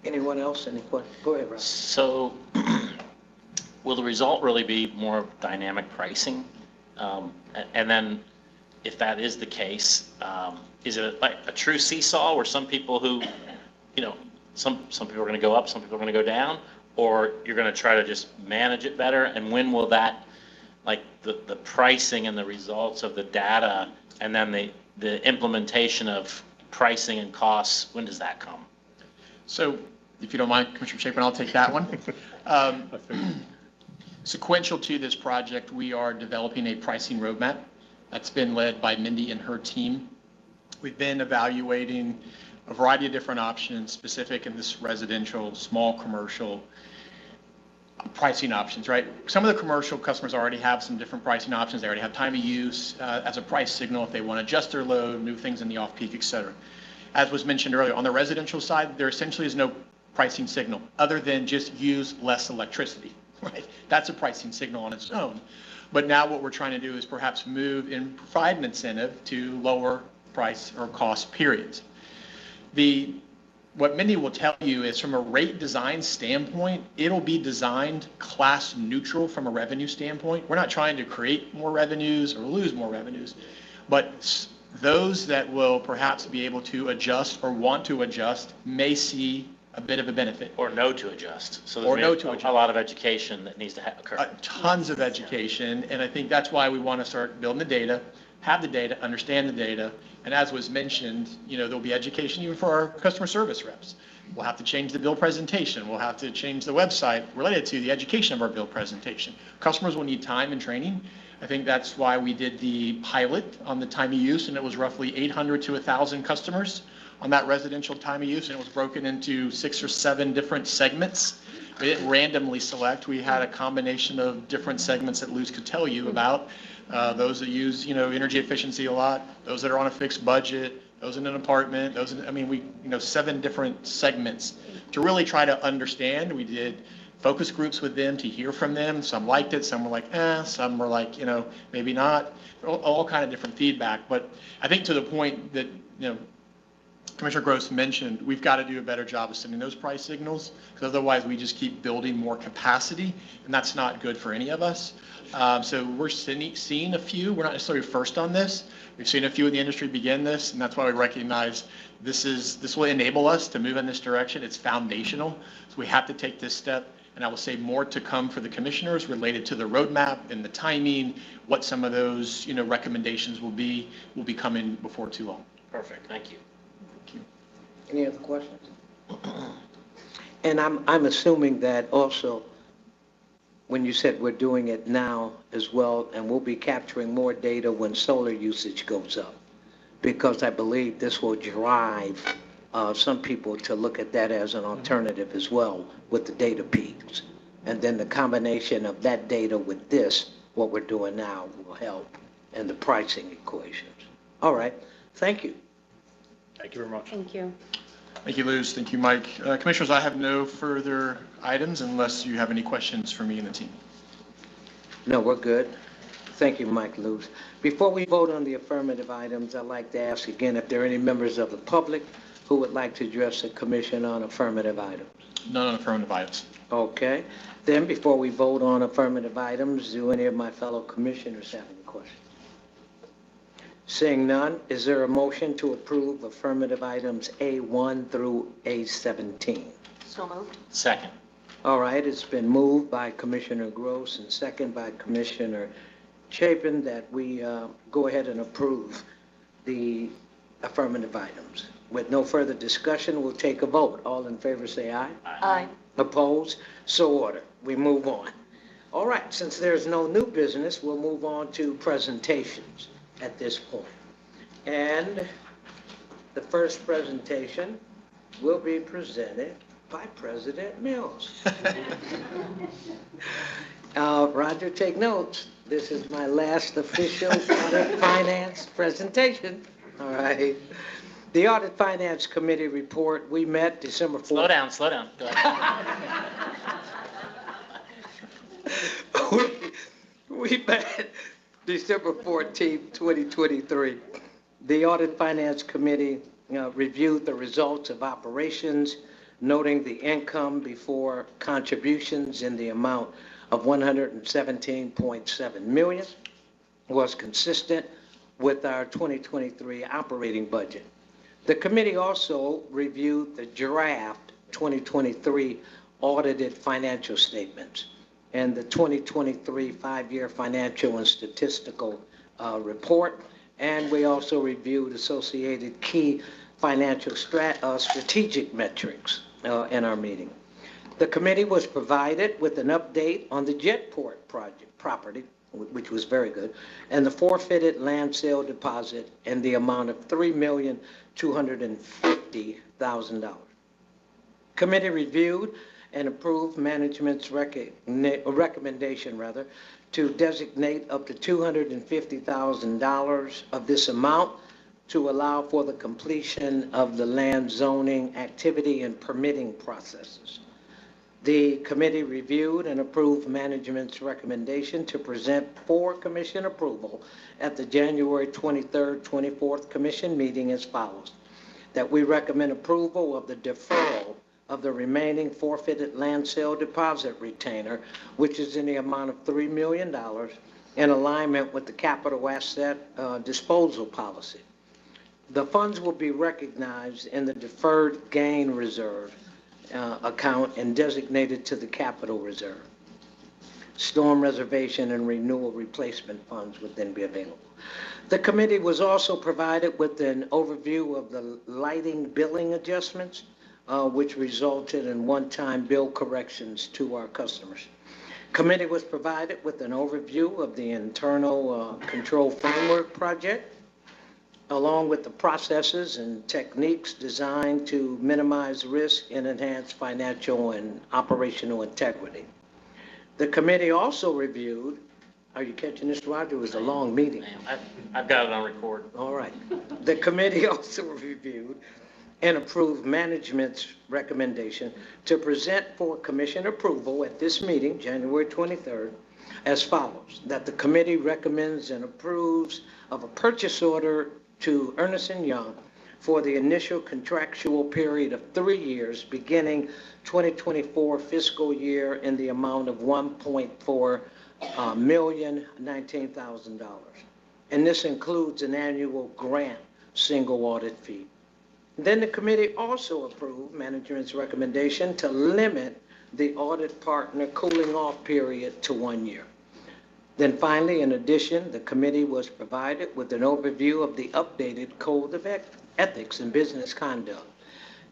Speaker 6: Anyone else? Any questions? Go ahead, Rob.
Speaker 5: So will the result really be more dynamic pricing? And then if that is the case, is it like a true seesaw where some people who, some people are going to go up, some people are going to go down, or you're going to try to just manage it better? And when will that, like the pricing and the results of the data and then the implementation of pricing and costs, when does that come?
Speaker 7: So if you don't mind, Commissioner Chapin, I'll take that one. Sequential to this project, we are developing a pricing roadmap that's been led by Mindy and her team. We've been evaluating a variety of different options, specific in this residential, small commercial pricing options, right? Some of the commercial customers already have some different pricing options. They already have time of use as a price signal if they want to adjust their load, move things in the off-peak, et cetera. As was mentioned earlier, on the residential side, there essentially is no pricing signal other than just use less electricity, right? That's a pricing signal on its own. But now what we're trying to do is perhaps move and provide an incentive to lower price or cost periods. What Mindy will tell you is from a rate design standpoint, it'll be designed class neutral from a revenue standpoint. We're not trying to create more revenues or lose more revenues, but those that will perhaps be able to adjust or want to adjust may see a bit of a benefit.
Speaker 5: Or know to adjust. So
Speaker 7: Or know
Speaker 5: there's
Speaker 7: to adjust.
Speaker 5: a lot of education that needs to occur.
Speaker 7: Tons of education, and I think that's why we want to start building the data, have the data, understand the data, and as was mentioned, there'll be education even for our customer service reps. We'll have to change the bill presentation. We'll have to change the website related to the education of our bill presentation. Customers will need time and training. I think that's why we did the pilot on the time of use, and it was roughly 800 to 1,000 customers on that residential time of use, and it was broken into 6 or 7 different segments. We didn't randomly select. We had a combination of different segments that Luz could tell you about. Those that use, energy efficiency a lot, those that are on a fixed budget, those in an apartment, 7 different segments to really try to understand. We did focus groups with them to hear from them. Some liked it, some were like, some were like, maybe not. All kind of different feedback. But I think to the point that, Commissioner Gross mentioned, we've got to do a better job of sending those price signals, because otherwise we just keep building more capacity, and that's not good for any of us. So we're seeing a few. We're not necessarily first on this. We've seen a few in the industry begin this, and that's why we recognize this will enable us to move in this direction. It's foundational, so we have to take this step. And I will say more to come for the commissioners related to the roadmap and the timing, what some of those recommendations will be coming before too long.
Speaker 5: Perfect, thank you.
Speaker 6: Any other questions? And I'm assuming that also, when you said we're doing it now as well, and we'll be capturing more data when solar usage goes up, because I believe this will drive some people to look at that as an alternative as well with the data peaks. And then the combination of that data with this, what we're doing now, will help in the pricing equations. All right, thank you.
Speaker 4: Thank you very much.
Speaker 17: Thank you.
Speaker 7: Thank you, Luz. Thank you, Mike. Commissioners, I have no further items unless you have any questions for me and the team.
Speaker 6: No, we're good. Thank you, Mike Luz. Before we vote on the affirmative items, I'd like to ask again if there are any members of the public who would like to address the commission on affirmative items.
Speaker 7: None on affirmative items.
Speaker 6: Okay. Then before we vote on affirmative items, do any of my fellow commissioners have any questions? Seeing none, is there a motion to approve affirmative items A1 through A17?
Speaker 2: So moved.
Speaker 5: Second.
Speaker 6: All right, it's been moved by Commissioner Gross and second by Commissioner Chapin that we go ahead and approve the affirmative items. With no further discussion, we'll take a vote. All in favor say aye.
Speaker 2: Aye.
Speaker 6: Opposed? So ordered. We move on. All right, since there's no new business, we'll move on to presentations at this point. And the first presentation will be presented by President Mills. Roger, take notes. This is my last official audit finance presentation. All right. The Audit Finance Committee report, we met December 4th.
Speaker 5: Slow down. Go ahead.
Speaker 6: We met December 14th, 2023. The Audit Finance Committee reviewed the results of operations, noting the income before contributions in the amount of $117.7 million was consistent with our 2023 operating budget. The committee also reviewed the draft 2023 audited financial statements and the 2023 five-year financial and statistical report, and we also reviewed associated key financial strategic metrics in our meeting. The committee was provided with an update on the Jetport property, which was very good, and the forfeited land sale deposit in the amount of $3,250,000. Committee reviewed and approved management's recommendation to designate up to $250,000 of this amount to allow for the completion of the land zoning activity and permitting processes. The committee reviewed and approved management's recommendation to present for commission approval at the January 23rd, 24th commission meeting as follows: that we recommend approval of the deferral of the remaining forfeited land sale deposit retainer, which is in the amount of $3 million, in alignment with the capital asset disposal policy. The funds will be recognized in the deferred gain reserve account and designated to the capital reserve. Storm reservation and renewal replacement funds would then be available. The committee was also provided with an overview of the lighting billing adjustments, which resulted in one-time bill corrections to our customers. Committee was provided with an overview of the internal control framework project, along with the processes and techniques designed to minimize risk and enhance financial and operational integrity. The committee also reviewed, are you catching this, Roger? It was a long meeting.
Speaker 5: I've got it on record.
Speaker 6: All right. The committee also reviewed and approved management's recommendation to present for commission approval at this meeting, January 23rd, as follows: that the committee recommends and approves of a purchase order to Ernst & Young for the initial contractual period of 3 years beginning 2024 fiscal year in the amount of $1,019,000. And this includes an annual grant single audit fee. Then the committee also approved management's recommendation to limit the audit partner cooling off period to 1 year. Then finally, in addition, the committee was provided with an overview of the updated Code of Ethics and Business Conduct.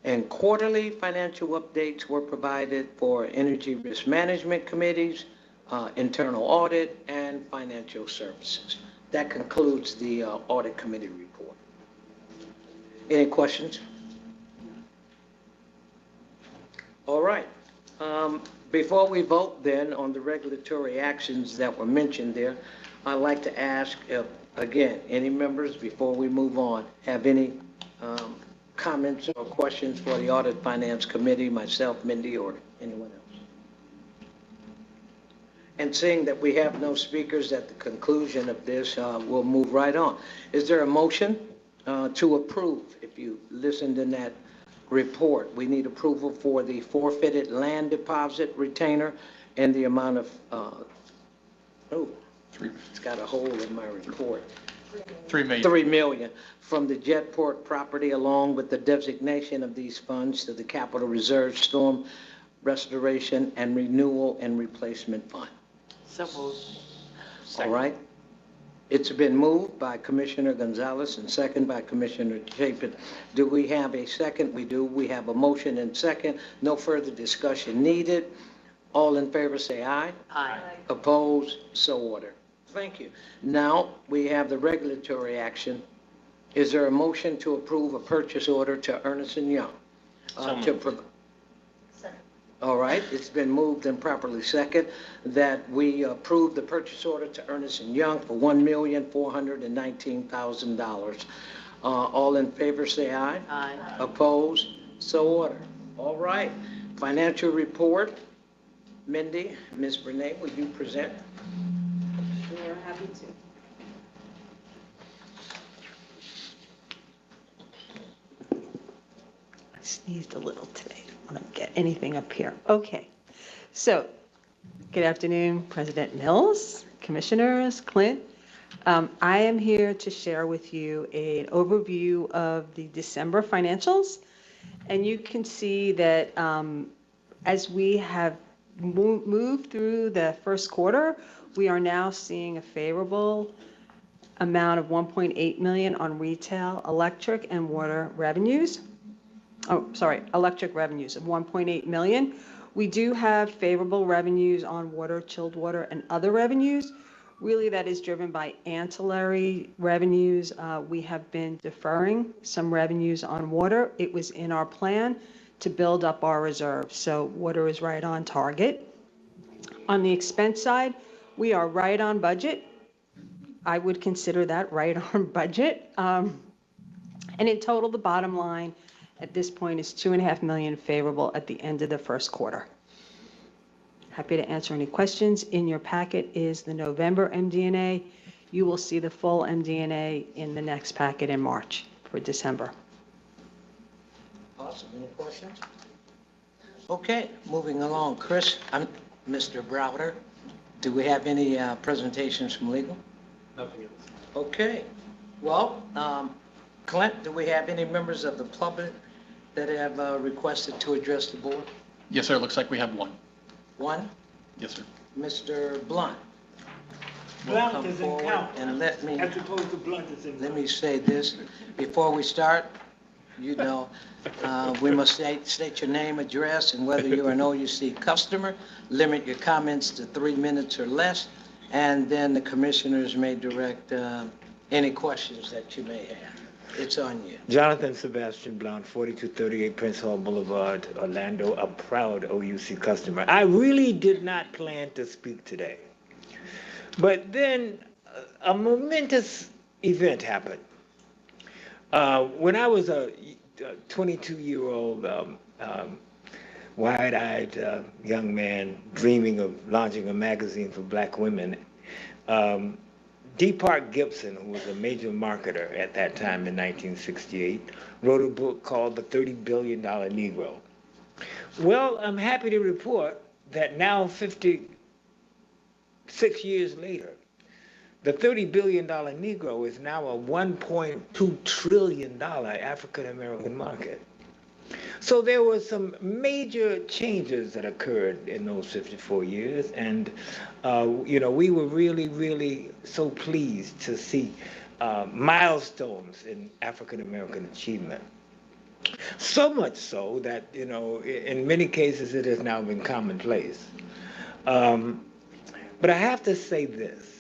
Speaker 6: And quarterly financial updates were provided for Energy Risk Management Committees, Internal Audit, and Financial Services. That concludes the Audit Committee report. Any questions? All right. Before we vote then on the regulatory actions that were mentioned there, I'd like to ask if, again, any members, before we move on, have any comments or questions for the Audit Finance Committee, myself, Mindy, or anyone else? And seeing that we have no speakers at the conclusion of this, we'll move right on. Is there a motion to approve? If you listened in that report, we need approval for the forfeited land deposit retainer in the amount of, it's got a hole in my report.
Speaker 7: 3 million.
Speaker 6: 3 million from the Jetport property, along with the designation of these funds to the Capital Reserve Storm Restoration and Renewal and Replacement Fund. All right. It's been moved by Commissioner Gonzalez and second by Commissioner Chapin. Do we have a second? We do. We have a motion and second. No further discussion needed. All in favor say aye.
Speaker 2: Aye.
Speaker 6: Opposed? So ordered. Thank you. Now, we have the regulatory action. Is there a motion to approve a purchase order to Ernst & Young? All right, it's been moved and properly second that we approve the purchase order to Ernst & Young for $1,419,000. All in favor say aye.
Speaker 2: Aye.
Speaker 6: Opposed? So ordered. All right, financial report. Mindy, Ms. Brene, would you present?
Speaker 1: Sure, happy to. I sneezed a little today. I don't get anything up here. Okay. So, good afternoon, President Mills, Commissioners, Clint. I am here to share with you an overview of the December financials. And you can see that as we have moved through the first quarter, we are now seeing a favorable amount of 1.8 million on retail, electric, and water revenues. Electric revenues of 1.8 million. We do have favorable revenues on water, chilled water, and other revenues. Really, that is driven by ancillary revenues. We have been deferring some revenues on water. It was in our plan to build up our reserves. So water is right on target. On the expense side, we are right on budget. I would consider that right on budget. And in total, the bottom line at this point is 2.5 million favorable at the end of the first quarter. Happy to answer any questions. In your packet is the November MD&A. You will see the full MD&A in the next packet in March for December.
Speaker 6: Awesome. Any questions? Okay, moving along. Chris, Mr. Browder, do we have any presentations from legal?
Speaker 18: Nothing else.
Speaker 6: Okay. Well, Clint, do we have any members of the public that have requested to address the board?
Speaker 7: Yes, sir. Looks like we have one.
Speaker 6: One?
Speaker 7: Yes, sir.
Speaker 6: Mr. Blunt.
Speaker 18: Blunt
Speaker 6: Come
Speaker 18: doesn't
Speaker 6: forward
Speaker 18: count.
Speaker 6: And let me
Speaker 18: Blunt is in.
Speaker 6: let me say this before we start. You know, we must state your name, address, and whether you're an OUC customer. Limit your comments to 3 minutes or less, and then the commissioners may direct any questions that you may have. It's on you.
Speaker 19: Jonathan Sebastian Blount, 4238 Prince Hall Boulevard, Orlando, a proud OUC customer. I really did not plan to speak today, but then a momentous event happened. When I was a 22-year-old wide-eyed young man dreaming of launching a magazine for black women, D. Park Gibson, who was a major marketer at that time in 1968, wrote a book called The $30 Billion Negro. Well, I'm happy to report that now, 56 years later, the $30 billion Negro is now a $1.2 trillion African-American market. So there were some major changes that occurred in those 54 years, and we were really so pleased to see milestones in African-American achievement. So much so that, in many cases it has now been commonplace. But I have to say this.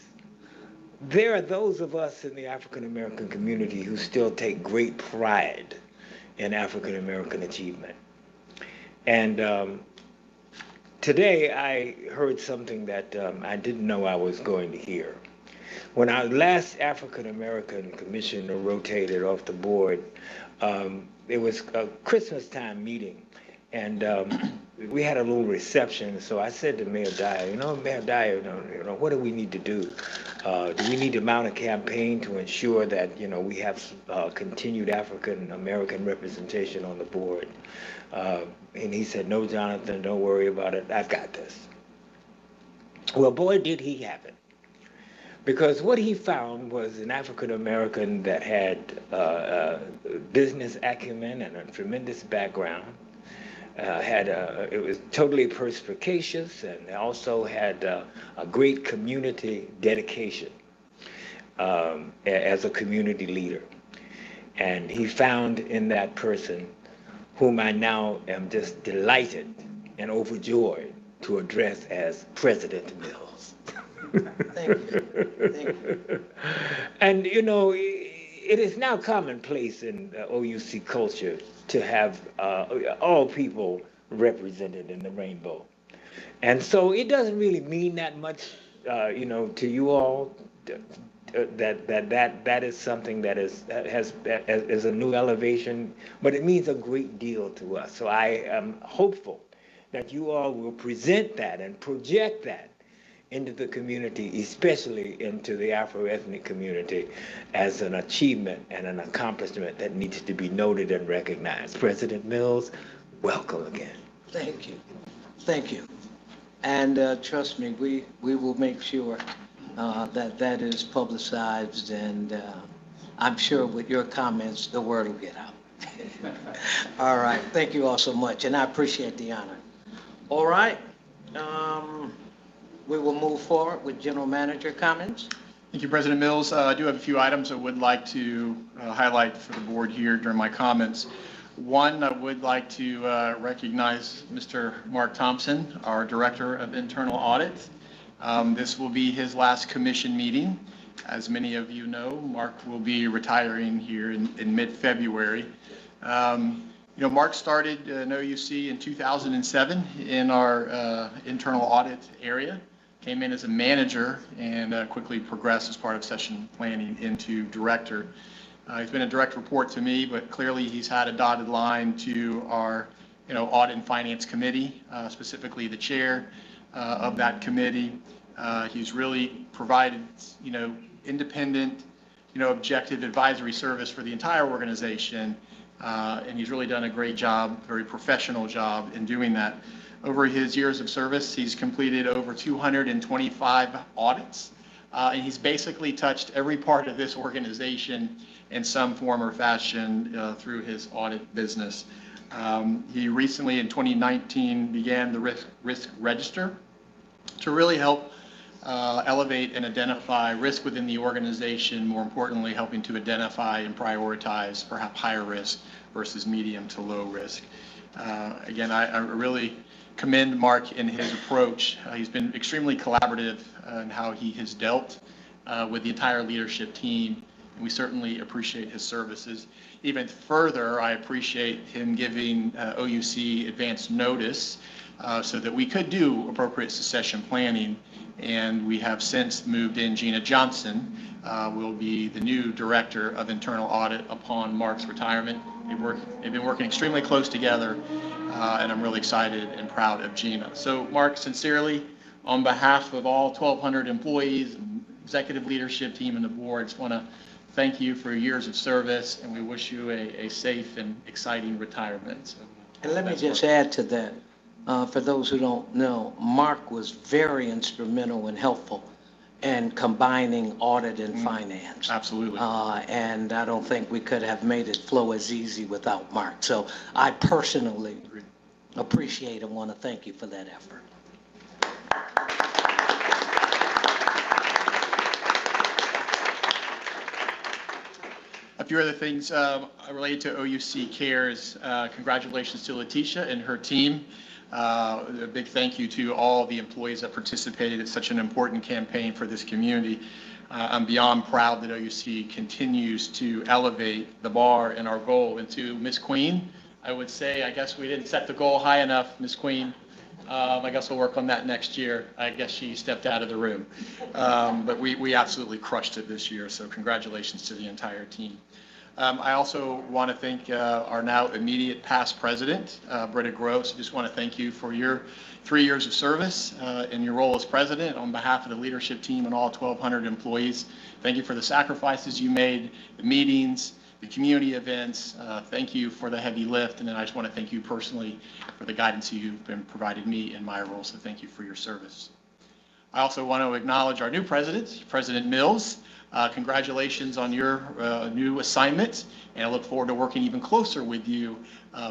Speaker 19: There are those of us in the African-American community who still take great pride in African-American achievement. And today I heard something that I didn't know I was going to hear. When our last African-American commissioner rotated off the board, it was a Christmas time meeting, and we had a little reception. So I said to Mayor Dyer, Mayor Dyer, what do we need to do? Do we need to mount a campaign to ensure that, we have continued African-American representation on the board? And he said, no, Jonathan, don't worry about it. I've got this. Well, boy, did he have it. because what he found was an African American that had business acumen and a tremendous background. It was totally perspicacious and also had a great community dedication as a community leader. And he found in that person, whom I now am just delighted and overjoyed to address as President Mills.
Speaker 6: Thank you. Thank you.
Speaker 19: And you know, it is now commonplace in OUC culture to have all people represented in the rainbow. And so it doesn't really mean that much, you know, to you all. That is something that is a new elevation, but it means a great deal to us. So I am hopeful that you all will present that and project that into the community, especially into the Afro-ethnic community, as an achievement and an accomplishment that needs to be noted and recognized. President Mills, welcome again.
Speaker 6: Thank you. Thank you. And trust me, we will make sure that is publicized, and I'm sure with your comments, the word will get out. All right. Thank you all so much, and I appreciate the honor. All right. We will move forward with General Manager comments.
Speaker 7: Thank you, President Mills. I do have a few items I would like to highlight for the board here during my comments. One, I would like to recognize Mr. Mark Thompson, our Director of Internal Audit. This will be his last commission meeting. As many of you know, Mark will be retiring here in mid-February. You know, Mark started an OUC in 2007 in our internal audit area, came in as a manager and quickly progressed as part of session planning into director. He's been a direct report to me, but clearly he's had a dotted line to our, you know, audit and finance committee, specifically the chair of that committee. He's really provided, you know, independent, you know, objective advisory service for the entire organization. And he's really done a great job, very professional job in doing that. Over his years of service, he's completed over 225 audits, and he's basically touched every part of this organization in some form or fashion through his audit business. He recently, in 2019, began the risk register to really help elevate and identify risk within the organization, more importantly, helping to identify and prioritize perhaps higher risk versus medium to low risk. Again, I really commend Mark in his approach. He's been extremely collaborative in how he has dealt with the entire leadership team, and we certainly appreciate his services. Even further, I appreciate him giving OUC advance notice so that we could do appropriate succession planning, and we have since moved in Gina Johnson, will be the new Director of Internal Audit upon Mark's retirement. They've been working extremely close together, and I'm really excited and proud of Gina. So Mark, sincerely, on behalf of all 1,200 employees, executive leadership team, and the board, just want to thank you for years of service, and we wish you a safe and exciting retirement. So,
Speaker 6: and let me just add to that. For those who don't know, Mark was very instrumental and helpful in combining audit and finance.
Speaker 7: Absolutely.
Speaker 6: And I don't think we could have made it flow as easy without Mark. So I personally appreciate and want to thank you for that effort.
Speaker 7: A few other things related to OUC Cares. Congratulations to Letitia and her team. A big thank you to all the employees that participated in such an important campaign for this community. I'm beyond proud that OUC continues to elevate the bar and our goal. And to Ms. Queen, I would say, I guess we didn't set the goal high enough, Ms. Queen. I guess we'll work on that next year. I guess she stepped out of the room. But we absolutely crushed it this year, so congratulations to the entire team. I also want to thank our now immediate past president, Britta Gross. I just want to thank you for your 3 years of service in your role as president. On behalf of the leadership team and all 1,200 employees, thank you for the sacrifices you made, the meetings, the community events. Thank you for the heavy lift, and then I just want to thank you personally for the guidance you've been providing me in my role, so thank you for your service. I also want to acknowledge our new president, President Mills. Congratulations on your new assignment, and I look forward to working even closer with you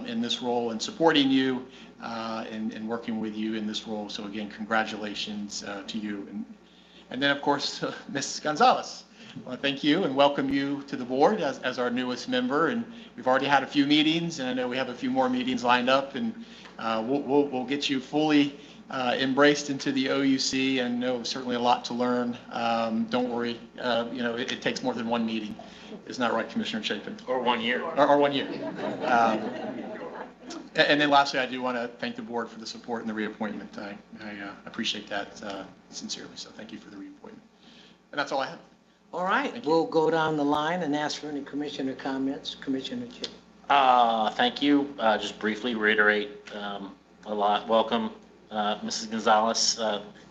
Speaker 7: in this role and supporting you and working with you in this role. So again, congratulations to you. And then, of course, Ms. Gonzalez. I want to thank you and welcome you to the board as our newest member. And we've already had a few meetings, and I know we have a few more meetings lined up, and we'll get you fully embraced into the OUC, and know certainly a lot to learn. Don't worry, it takes more than one meeting. Isn't that right, Commissioner Chapin?
Speaker 5: Or 1 year.
Speaker 7: Or 1 year. And then lastly, I do want to thank the board for the support and the reappointment. I appreciate that sincerely, so thank you for the reappointment. And that's all I have.
Speaker 6: All right, we'll go down the line and ask for any commissioner comments. Commissioner Chip.
Speaker 5: Thank you. Just briefly reiterate a lot. Welcome, Mrs. Gonzalez.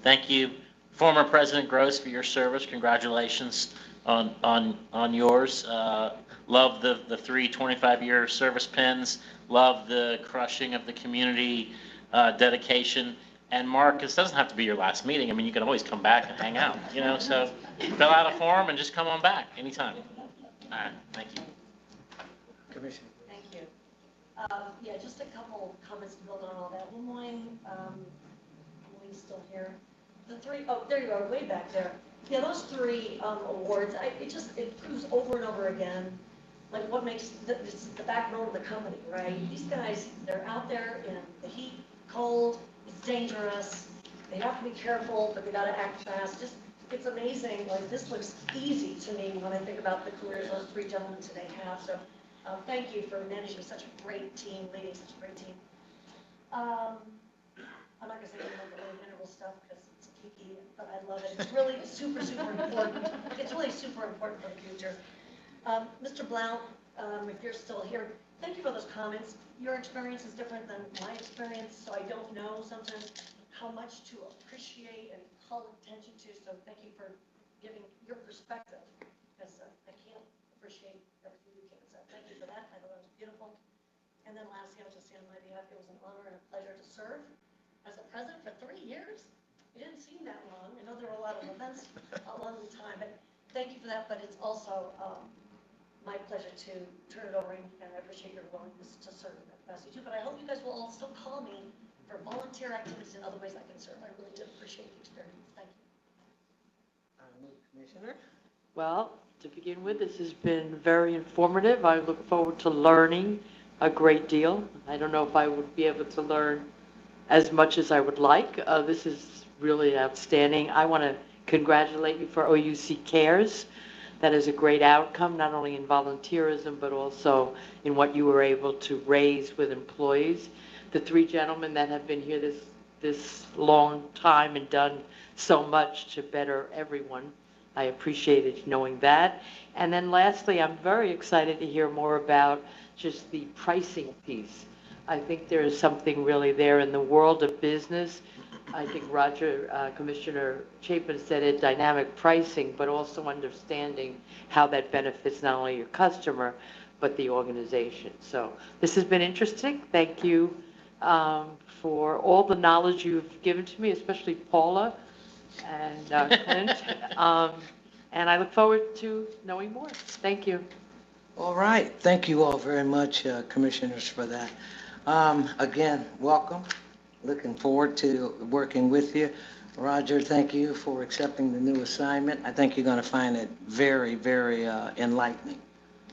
Speaker 5: Thank you, former President Gross, for your service. Congratulations on yours. Love the 3 25-year service pins. Love the crushing of the community dedication. And Mark, this doesn't have to be your last meeting. I mean, you can always come back and hang out, so fill out a form and just come on back anytime. All right, thank you.
Speaker 6: Commissioner.
Speaker 2: Thank you. Yeah, just a couple comments to build on all that. Lemoyne, Lemoyne's still here. There you are, way back there. Yeah, those 3 awards, it proves over and over again, like what makes this the backbone of the company, right? These guys, they're out there in the heat, cold, it's dangerous. They have to be careful, but they got to act fast. It's amazing. Like, this looks easy to me when I think about the careers those 3 gentlemen today have. So thank you for managing such a great team, leading such a great team. I'm not going to say any of the really mineral stuff because it's geeky, but I love it. It's really super, super important. It's really super important for the future. Mr. Blount, if you're still here, thank you for those comments. Your experience is different than my experience, so I don't know sometimes how much to appreciate and call attention to. So thank you for giving your perspective, because I can't appreciate everything you can. So thank you for that. I thought that was beautiful. And then lastly, I'll just say on my behalf, it was an honor and a pleasure to serve as a president for 3 years. It didn't seem that long. I know there were a lot of events along the time, but thank you for that. But it's also my pleasure to turn it over, and I appreciate your willingness to serve in that capacity too. But I hope you guys will all still call me for volunteer activities and other ways I can serve. I really did appreciate the experience. Thank you.
Speaker 6: Commissioner.
Speaker 20: Well, to begin with, this has been very informative. I look forward to learning a great deal. I don't know if I would be able to learn as much as I would like. This is really outstanding. I want to congratulate you for OUC Cares. That is a great outcome, not only in volunteerism, but also in what you were able to raise with employees. The 3 gentlemen that have been here this long time and done so much to better everyone. I appreciated knowing that. And then lastly, I'm very excited to hear more about just the pricing piece. I think there is something really there in the world of business. I think Commissioner Chapin said it, dynamic pricing, but also understanding how that benefits not only your customer, but the organization. So this has been interesting. Thank you for all the knowledge you've given to me, especially Paula and Clint. And I look forward to knowing more. Thank you.
Speaker 6: All right. Thank you all very much, commissioners, for that. Again, welcome. Looking forward to working with you. Roger, thank you for accepting the new assignment. I think you're going to find it very, very enlightening,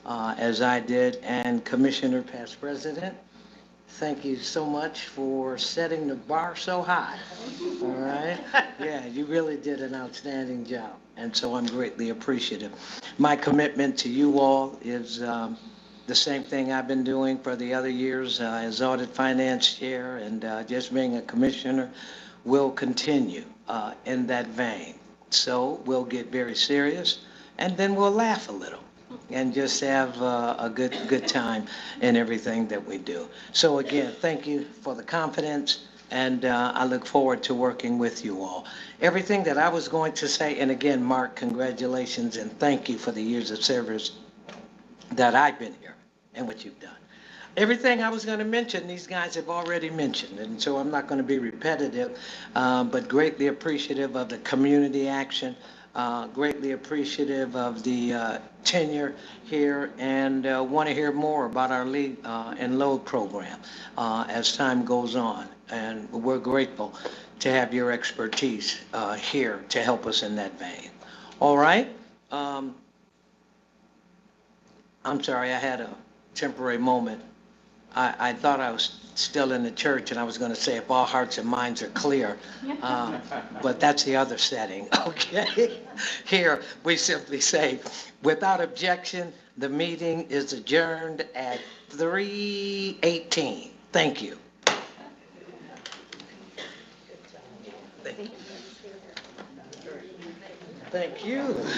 Speaker 6: as I did. And Commissioner, past president, thank you so much for setting the bar so high. All right? Yeah, you really did an outstanding job. And so I'm greatly appreciative. My commitment to you all is the same thing I've been doing for the other years as audit finance chair, and just being a commissioner will continue in that vein. So we'll get very serious, and then we'll laugh a little and just have a good time in everything that we do. So again, thank you for the confidence, and I look forward to working with you all. Everything that I was going to say, and again, Mark, congratulations and thank you for the years of service that I've been here and what you've done. Everything I was going to mention, these guys have already mentioned, and so I'm not going to be repetitive, but greatly appreciative of the community action, greatly appreciative of the tenure here, and want to hear more about our lead and load program as time goes on. And we're grateful to have your expertise here to help us in that vein. All right. I'm sorry, I had a temporary moment. I thought I was still in the church and I was going to say if all hearts and minds are clear, but that's the other setting, okay? Here, we simply say, without objection, the meeting is adjourned at 3:18. Thank you. Thank you.